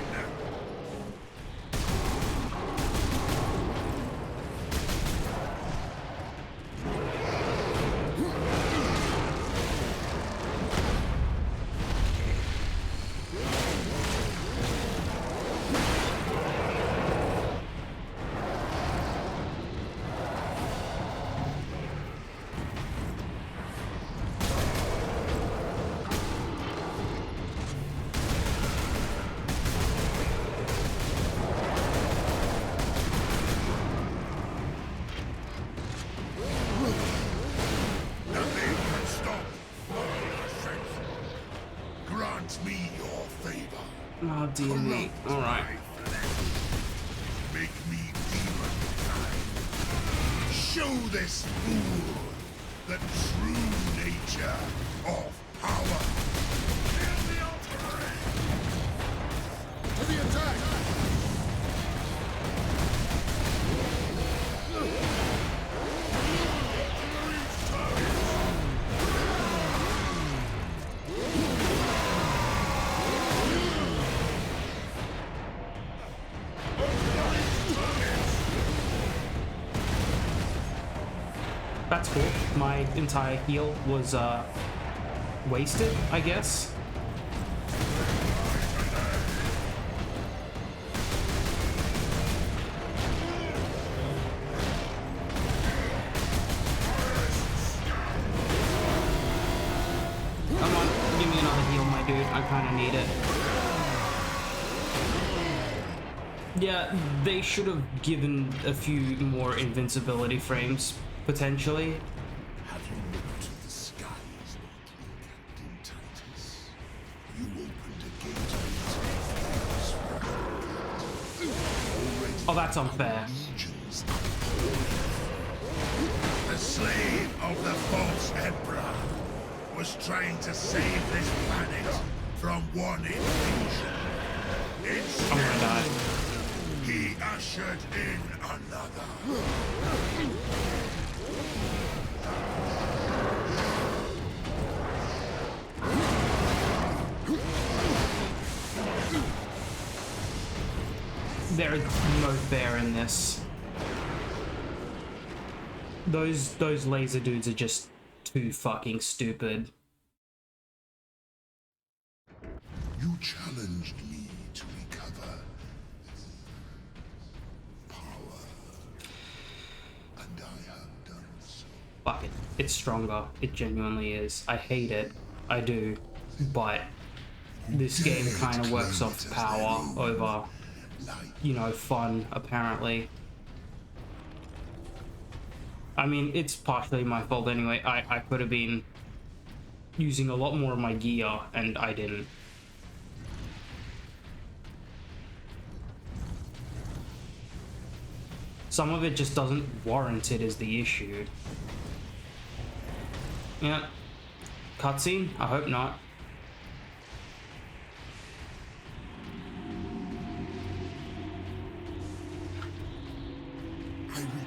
Nothing can stop my ascension. Grant me your favor. Oh dear me. Alright. Make me demon kind. Show this fool the true nature of power. Kill the Ultramarine! To the attack! That's cool. My entire heal was wasted, I guess. Come on, give me another heal, my dude. I kind of need it. Yeah, they should have given a few more invincibility frames, potentially. Have you looked to the skies lately, Captain Titus? You opened a gate of Oh, that's unfair. legions. The slave of the false emperor was trying to save this planet from one invasion. I'm gonna die. He ushered in another. There is no fair in this. Those laser dudes are just too fucking stupid. You challenged me to recover power, and I have done so. Fuck it. It's stronger. It genuinely is. I hate it. I do. But this game kind of works off power over, you know, fun, apparently. I mean, it's partially my fault anyway. I could have been using a lot more of my gear, and I didn't. Some of it just doesn't warrant it is the issue. Yeah. Cutscene? I hope not.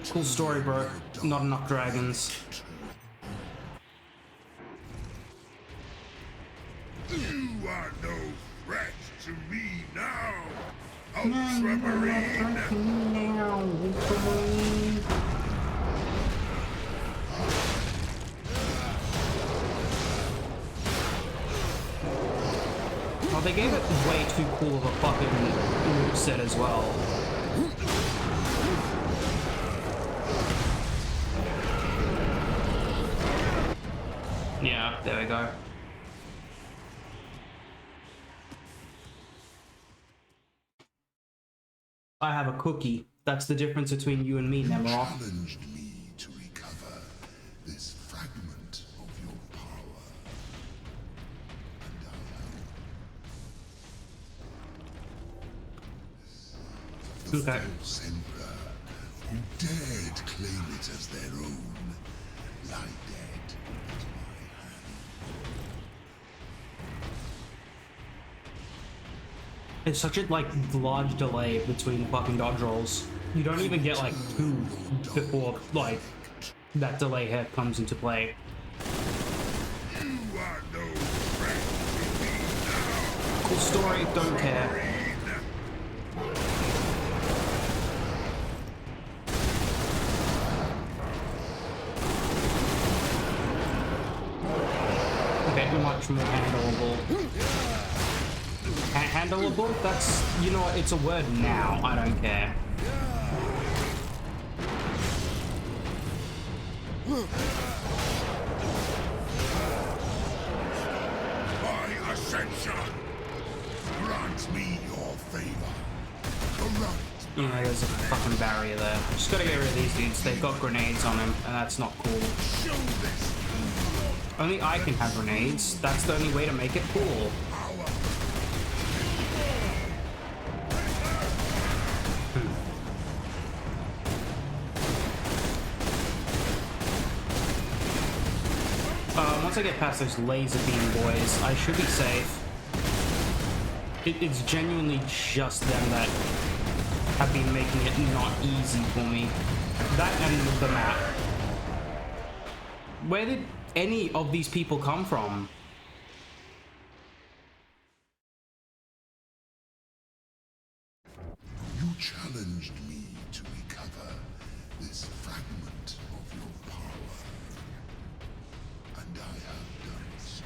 Cool story, bro. Not enough dragons. You are no threat to me now, Ultramarine! Well, they gave it way too cool of a fucking moveset as well. Yeah, there we go. I have a cookie. That's the difference between you and me, Nemeroff. Challenged me to recover this fragment of your power. And I have. The false Emperor, who dared claim it as their own, lie dead at my hand. It's such a large delay between fucking dodge rolls. You don't even get like 2 before like that delay here comes into play. You are no threat to me now. Cool story, don't care. Okay, much more handleable. Handleable? That's, you know what, it's a word now, I don't care. My ascension! Grant me your favor. Corrupt. You know, there's a fucking barrier there. Just gotta get rid of these dudes, they've got grenades on them, and that's not cool. Show this. Only I can have grenades, that's the only way to make it cool. Once I get past those laser beam boys, I should be safe. It's genuinely just them that have been making it not easy for me. That and the map. Where did any of these people come from? You challenged me to recover this fragment of your power, and I have done so.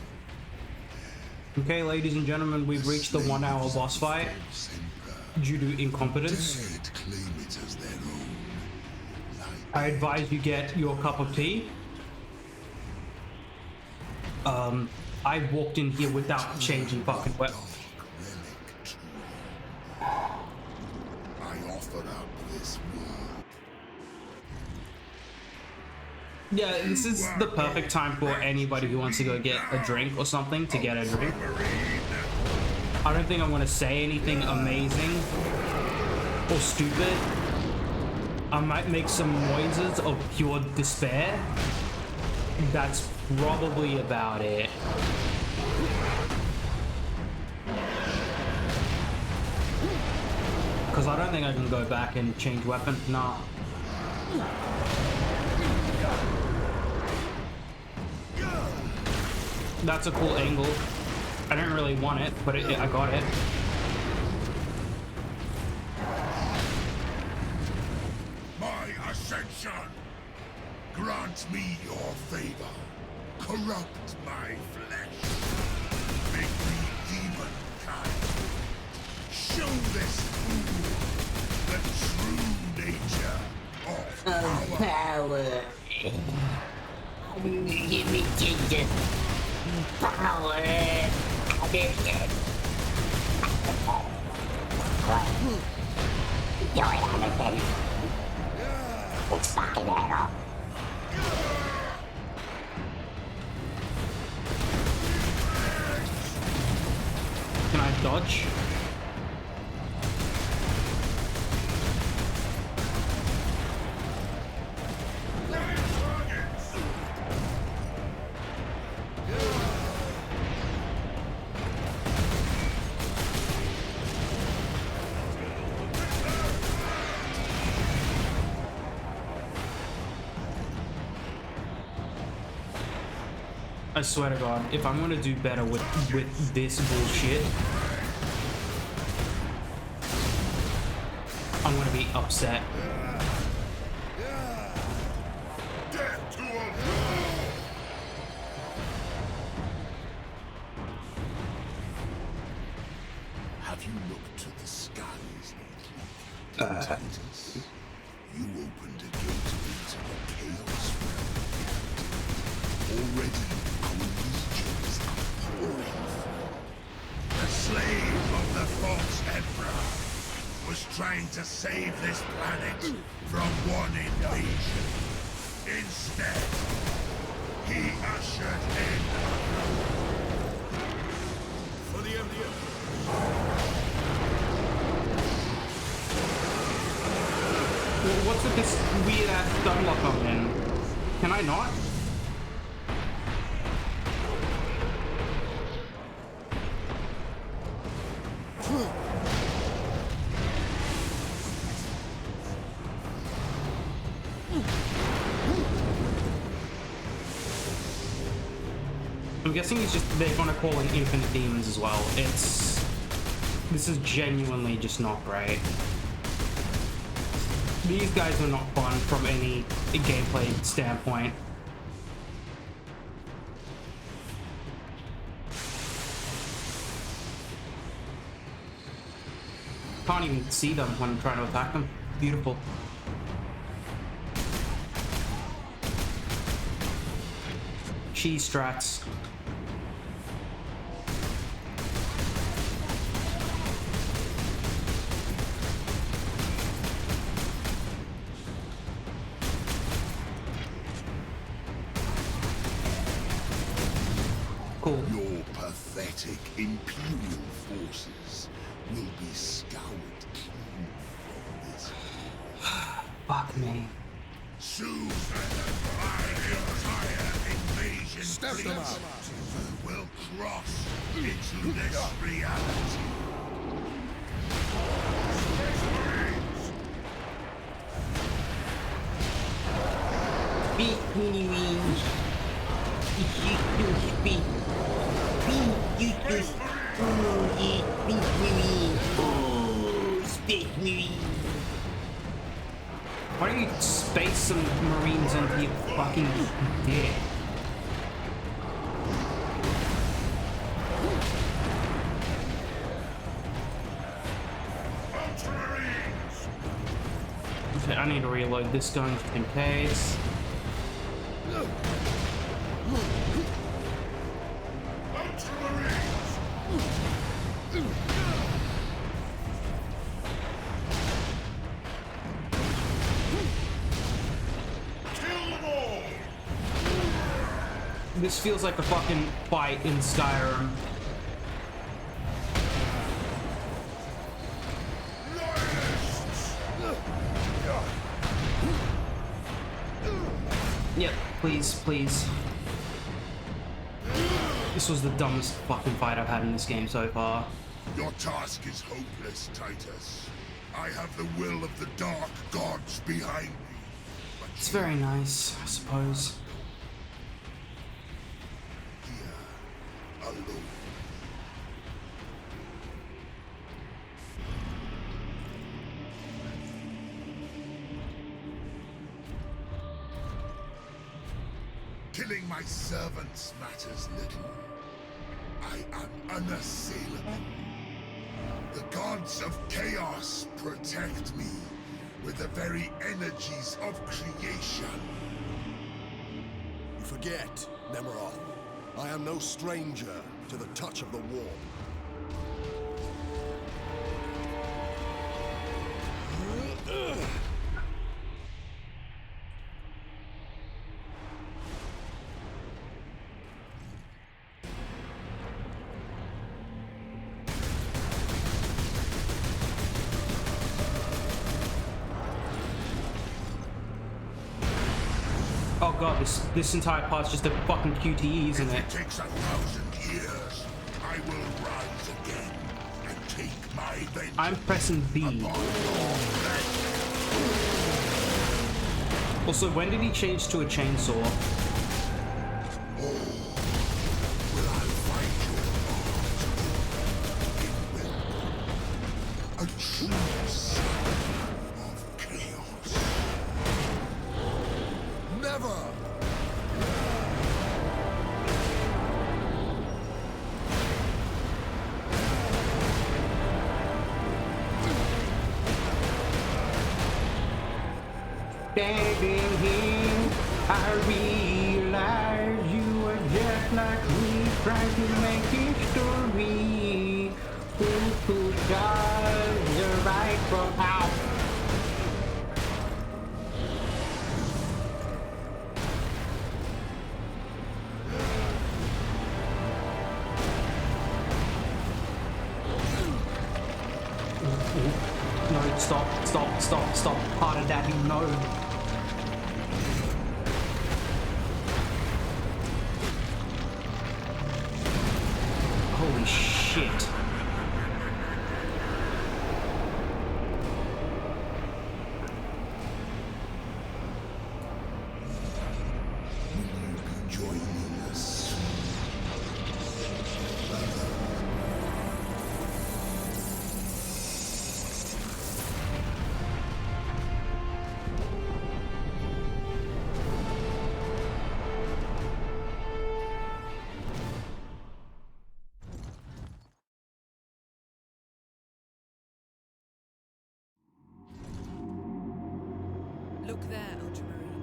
Okay, ladies and gentlemen, we've reached the 1 hour boss fight due to incompetence. Dared claim it as their own. I advise you get your cup of tea. I walked in here without changing fucking weapon. I offer up this world. Yeah, this is the perfect time for anybody who wants to go get a drink or something to get a drink. I don't think I want to say anything amazing or stupid. I might make some noises of pure despair. That's probably about it. Because I don't think I can go back and change weapon. Nah. That's a cool angle. I don't really want it, but I got it. My ascension! Grant me your favor. Corrupt my flesh. Make me demon-kind. Show this fool the true nature of power. Give me Jesus. Power. You're anything. It's fucking hell. dodge. I swear to God, if I'm gonna do better with this bullshit, I'm gonna be upset. Death to a Have you looked to the skies lately, Titus? You opened a gate into the Chaos realm. Already, our legions are pouring through. The slave of the false emperor was trying to save this planet from one invasion. Instead, he ushered in for the MDF. Well, what's with this weird ass gun lock on then? Can I not? I'm guessing it's just they're gonna call in infinite demons as well. This is genuinely just not great. These guys are not fun from any gameplay standpoint. Can't even see them when I'm trying to attack them. Beautiful. Cheese strats. Cool. Your pathetic Imperial forces will be scoured clean from this. Fuck me. Soon, my entire invasion fleet will cross into this reality. Beat me, wings. You speak. You just. Oh, yeah, beat me. Oh, speak me. Why don't you space some Marines into your fucking dick? Okay, I need to reload this gun just in case. This feels like a fucking fight in Skyrim. Yep, please, please. This was the dumbest fucking fight I've had in this game so far. Your task is hopeless, Titus. I have the will of the Dark Gods behind me. But It's very nice, I suppose. here, alone. Killing my servants matters little. I am unassailable. The gods of chaos protect me with the very energies of creation. You forget, Nemeroth. I am no stranger to the touch of the warp. Oh god, this entire part's just a fucking QTE, isn't If it? it takes 1,000 years, I will rise again and take my vengeance. I'm pressing B. Also, when did he change to a chainsaw? Will I find your heart? A true son of chaos. Never! Standing here, I realize you were just like me, trying to make history. Who does the right from out? No, stop. Harder, Daddy, no. Holy shit. Joining us. Look there, Ultramarine.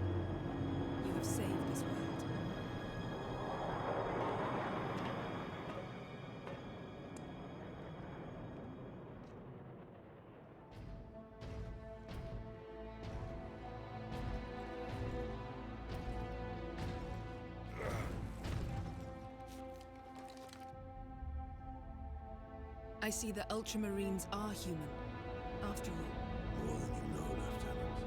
You have saved this world. I see the Ultramarines are human, after all. More than you know, Lieutenant.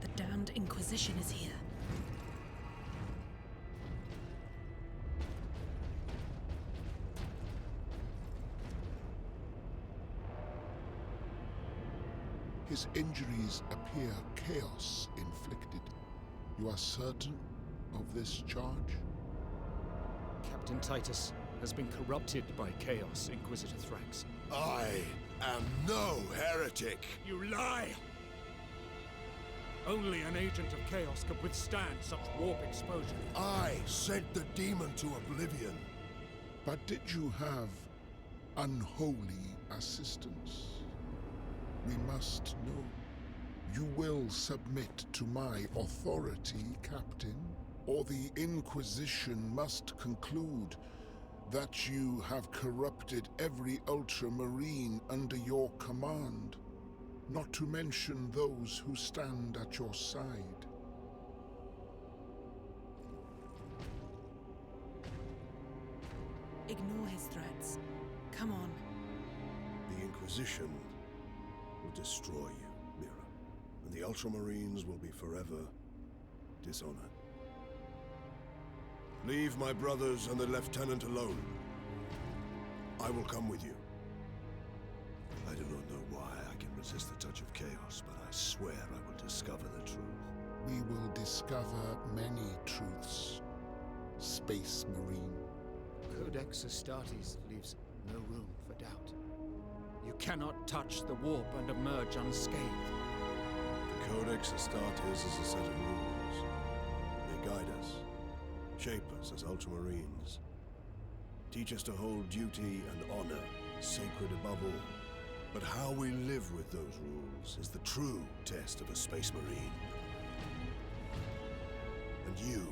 The damned Inquisition is here. His injuries appear chaos inflicted. You are certain of this charge? Captain Titus has been corrupted by chaos, Inquisitor Thrax. I am no heretic. You lie! Only an agent of chaos could withstand such warp exposure. I sent the demon to oblivion. But did you have unholy assistance? We must know. You will submit to my authority, Captain, or the Inquisition must conclude that you have corrupted every Ultramarine under your command, not to mention those who stand at your side. Ignore his threats. Come on. The Inquisition will destroy you, Mira, and the Ultramarines will be forever dishonored. Leave my brothers and the Lieutenant alone. I will come with you. I do not know why I can resist the touch of chaos, but I swear I will discover the truth. We will discover many truths, Space Marine. Codex Astartes leaves no room for doubt. You cannot touch the warp and emerge unscathed. The Codex Astartes is a set of rules. They guide us, shape us as Ultramarines, teach us to hold duty and honor sacred above all. But how we live with those rules is the true test of a Space Marine. And you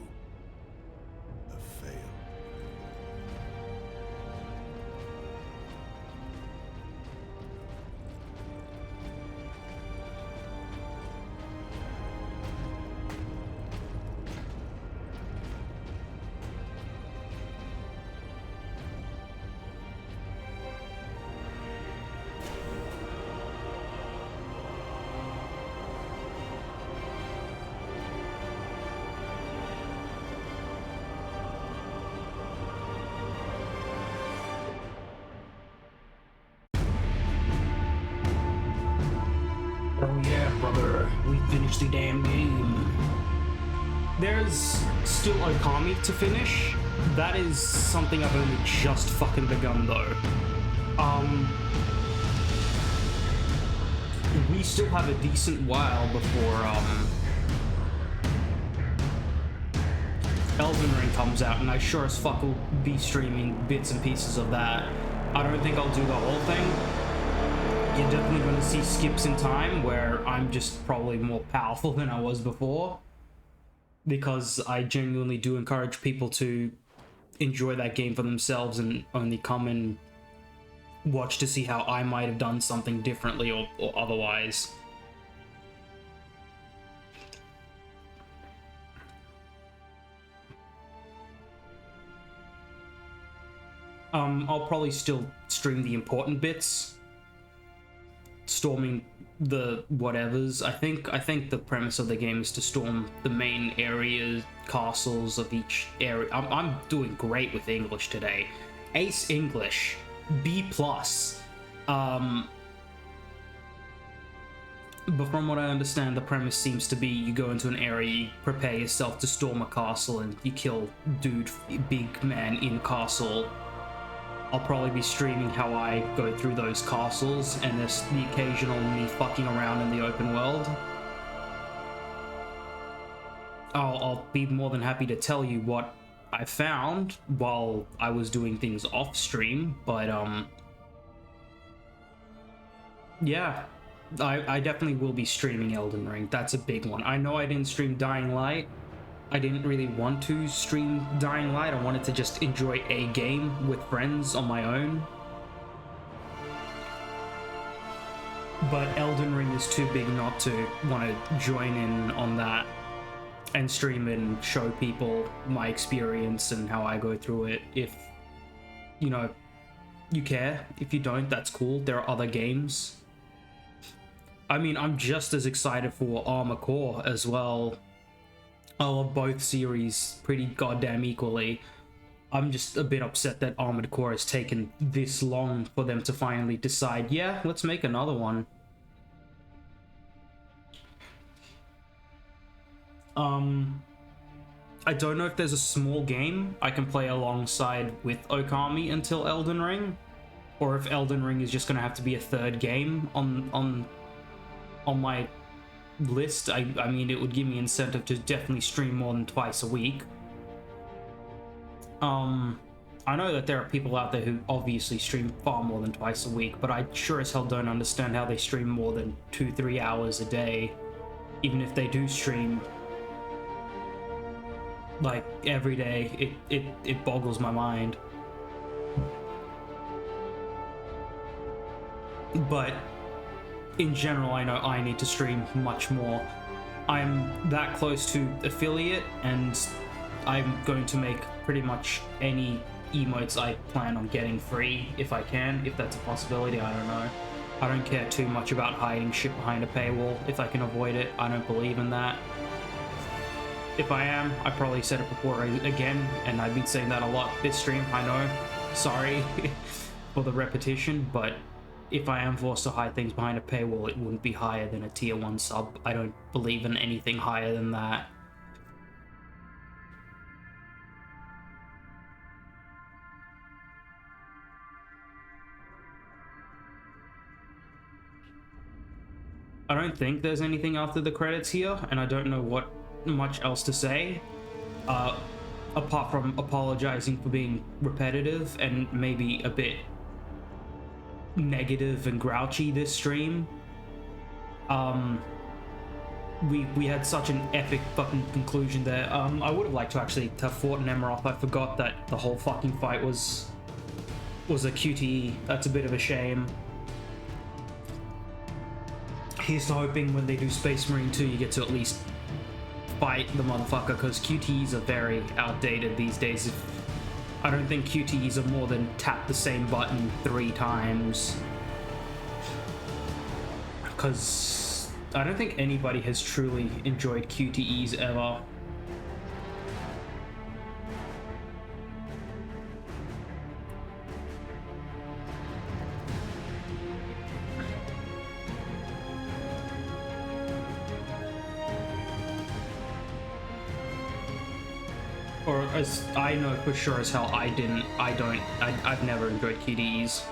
finish the damn game. There's still Okami to finish. That is something I've only just fucking begun though. We still have a decent while before Elden Ring comes out, and I sure as fuck will be streaming bits and pieces of that. I don't think I'll do the whole thing. You're definitely going to see skips in time where I'm just probably more powerful than I was before, because I genuinely do encourage people to enjoy that game for themselves and only come and watch to see how I might have done something differently or otherwise. I'll probably still stream the important bits, storming the whatevers. I think the premise of the game is to storm the main areas, castles of each area. I'm doing great with English today. Ace English, B+. But from what I understand, the premise seems to be you go into an area, you prepare yourself to storm a castle, and you kill dude, big man in castle. I'll probably be streaming how I go through those castles, and there's the occasional me fucking around in the open world. I'll be more than happy to tell you what I found while I was doing things off stream, but yeah, I definitely will be streaming Elden Ring. That's a big one. I know I didn't stream Dying Light. I didn't really want to stream Dying Light. I wanted to just enjoy a game with friends on my own. But Elden Ring is too big not to want to join in on that and stream and show people my experience and how I go through it. If, you know, you care. If you don't, that's cool. There are other games. I mean, I'm just as excited for Armored Core as well. I love both series pretty goddamn equally. I'm just a bit upset that Armored Core has taken this long for them to finally decide, yeah, let's make another one. I don't know if there's a small game I can play alongside with Okami until Elden Ring, or if Elden Ring is just gonna have to be a third game on my list. I mean, it would give me incentive to definitely stream more than twice a week. I know that there are people out there who obviously stream far more than twice a week, but I sure as hell don't understand how they stream more than 2-3 hours a day, even if they do stream like every day. It boggles my mind. But in general, I know I need to stream much more. I'm that close to affiliate, and I'm going to make pretty much any emotes I plan on getting free if I can, if that's a possibility. I don't know. I don't care too much about hiding shit behind a paywall if I can avoid it. I don't believe in that. If I am, I probably said it before again, and I've been saying that a lot this stream, I know. Sorry for the repetition, but if I am forced to hide things behind a paywall, it wouldn't be higher than a tier 1 sub. I don't believe in anything higher than that. I don't think there's anything after the credits here, and I don't know what much else to say. Apart from apologizing for being repetitive and maybe a bit negative and grouchy this stream. We had such an epic fucking conclusion there. I would have liked to actually have fought Nemiroth. I forgot that the whole fucking fight was a QTE. That's a bit of a shame. Here's to hoping when they do Space Marine 2 you get to at least fight the motherfucker, because QTEs are very outdated these days. I don't think QTEs are more than tap the same button 3 times. Because I don't think anybody has truly enjoyed QTEs ever. I know for sure as hell I've never enjoyed QTEs.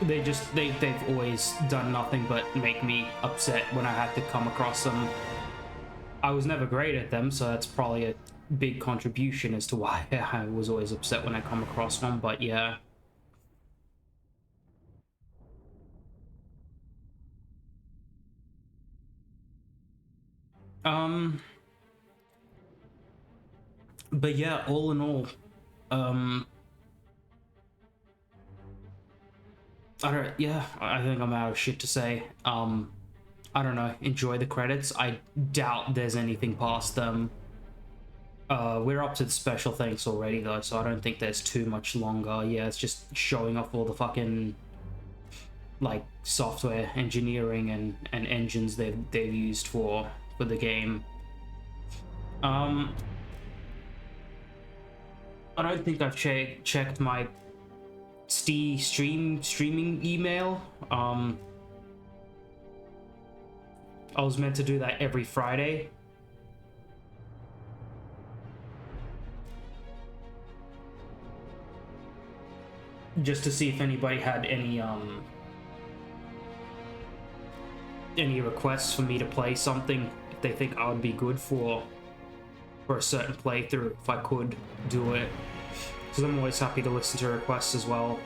They've always done nothing but make me upset when I had to come across them. I was never great at them, so that's probably a big contribution as to why I was always upset when I come across one, but yeah. But yeah, all in all, I think I'm out of shit to say. I don't know, enjoy the credits. I doubt there's anything past them. We're up to the special thanks already though, so I don't think there's too much longer. Yeah, it's just showing off all the fucking like software engineering and engines they've used for the game. I don't think I've checked my streaming email. I was meant to do that every Friday. Just to see if anybody had any requests for me to play something if they think I would be good for a certain playthrough, if I could do it. Because I'm always happy to listen to requests as well.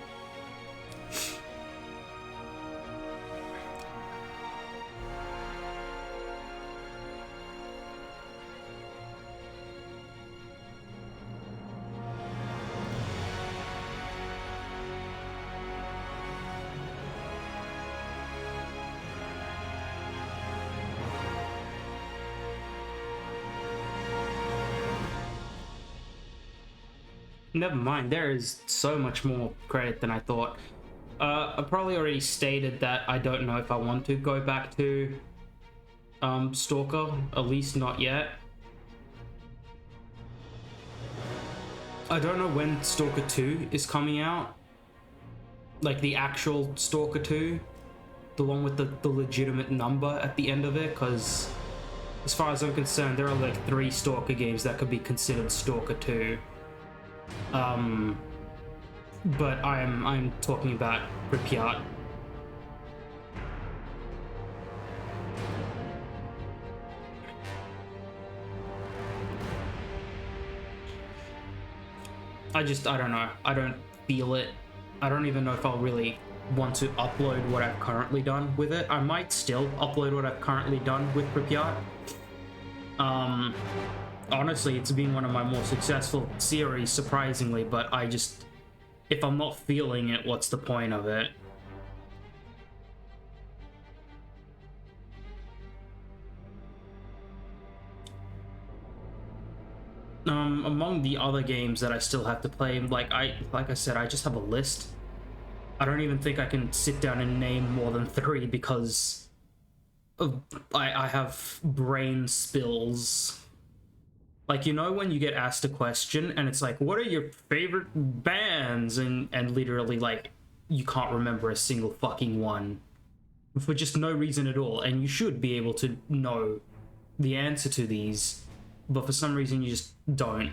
Never mind, there is so much more credit than I thought. I probably already stated that I don't know if I want to go back to Stalker, at least not yet. I don't know when Stalker 2 is coming out. Like the actual Stalker 2. The one with the legitimate number at the end of it, because as far as I'm concerned, there are like 3 Stalker games that could be considered Stalker 2. But I'm talking about Pripyat. I don't know. I don't feel it. I don't even know if I'll really want to upload what I've currently done with it. I might still upload what I've currently done with Pripyat. Honestly, it's been one of my more successful series, surprisingly, but if I'm not feeling it, what's the point of it? Among the other games that I still have to play, like I said, I just have a list. I don't even think I can sit down and name more than 3 because I have brain spills. Like, you know when you get asked a question and it's like, what are your favorite bands? And literally, like, you can't remember a single fucking one. For just no reason at all. And you should be able to know the answer to these. But for some reason, you just don't.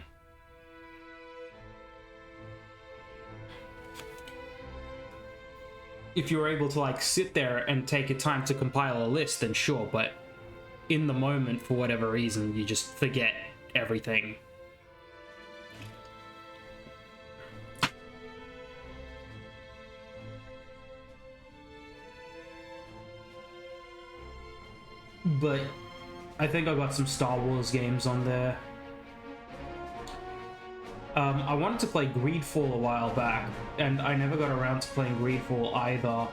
If you're able to, like, sit there and take your time to compile a list, then sure. But in the moment, for whatever reason, you just forget everything. But I think I got some Star Wars games on there. I wanted to play Greedfall a while back, and I never got around to playing Greedfall either.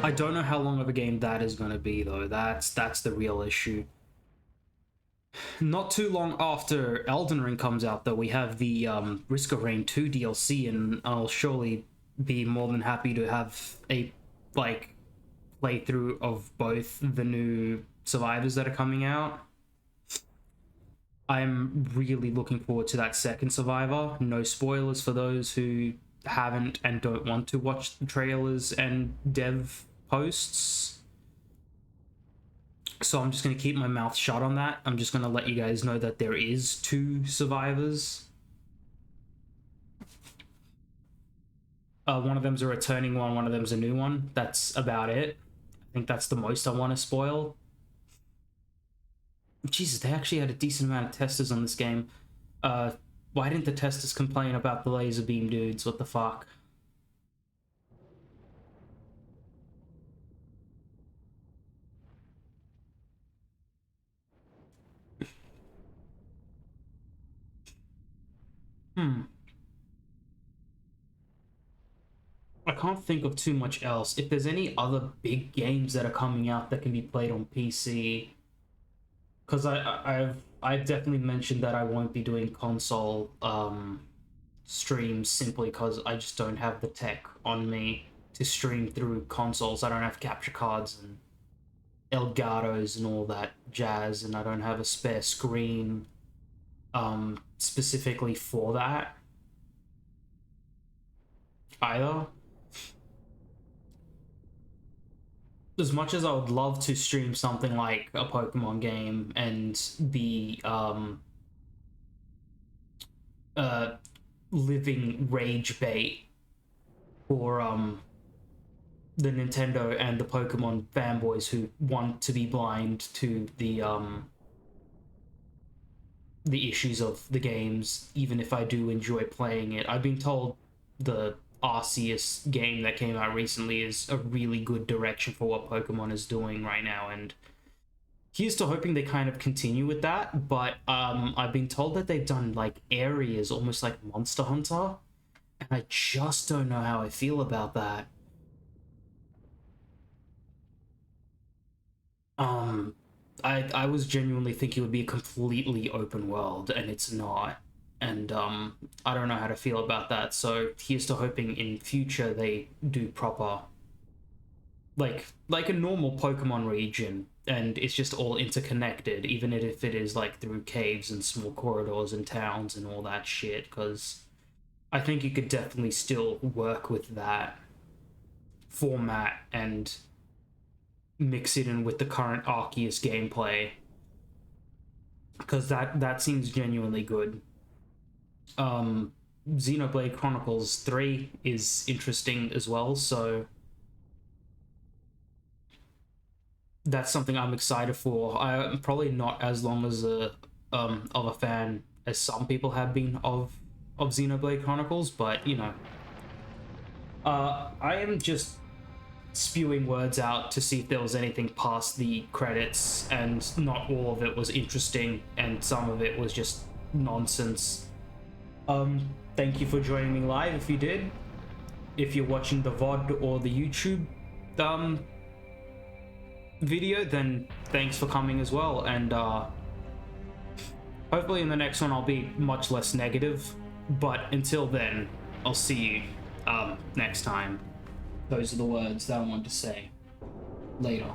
I don't know how long of a game that is going to be, though. That's the real issue. Not too long after Elden Ring comes out, though, we have the Risk of Rain 2 DLC, and I'll surely be more than happy to have a, like, playthrough of both the new survivors that are coming out. I'm really looking forward to that second survivor. No spoilers for those who haven't and don't want to watch the trailers and dev posts. So I'm just going to keep my mouth shut on that. I'm just going to let you guys know that there is 2 survivors. One of them's a returning one of them's a new one. That's about it. I think that's the most I want to spoil. Jesus, they actually had a decent amount of testers on this game. Why didn't the testers complain about the laser beam dudes? What the fuck? I can't think of too much else. If there's any other big games that are coming out that can be played on PC, because I've definitely mentioned that I won't be doing console streams simply because I just don't have the tech on me to stream through consoles. I don't have capture cards and Elgatos and all that jazz, and I don't have a spare screen specifically for that either. As much as I would love to stream something like a Pokemon game and be living rage bait for the Nintendo and the Pokemon fanboys who want to be blind to the issues of the games, even if I do enjoy playing it. I've been told the Arceus game that came out recently is a really good direction for what Pokemon is doing right now, and here's to hoping they kind of continue with that. But I've been told that they've done like areas almost like Monster Hunter, and I just don't know how I feel about that. I was genuinely thinking it would be a completely open world, and it's not. And I don't know how to feel about that, so here's to hoping in future they do proper, like a normal Pokemon region, and it's just all interconnected, even if it is like through caves and small corridors and towns and all that shit, because I think you could definitely still work with that format and mix it in with the current Arceus gameplay, because that seems genuinely good. Xenoblade Chronicles 3 is interesting as well, so that's something I'm excited for. I'm probably not as long as of a fan as some people have been of Xenoblade Chronicles, but you know, I am just spewing words out to see if there was anything past the credits, and not all of it was interesting, and some of it was just nonsense. Thank you for joining me live if you did. If you're watching the VOD or the YouTube video, then thanks for coming as well, and hopefully in the next one I'll be much less negative, but until then, I'll see you next time. Those are the words that I want to say. Later.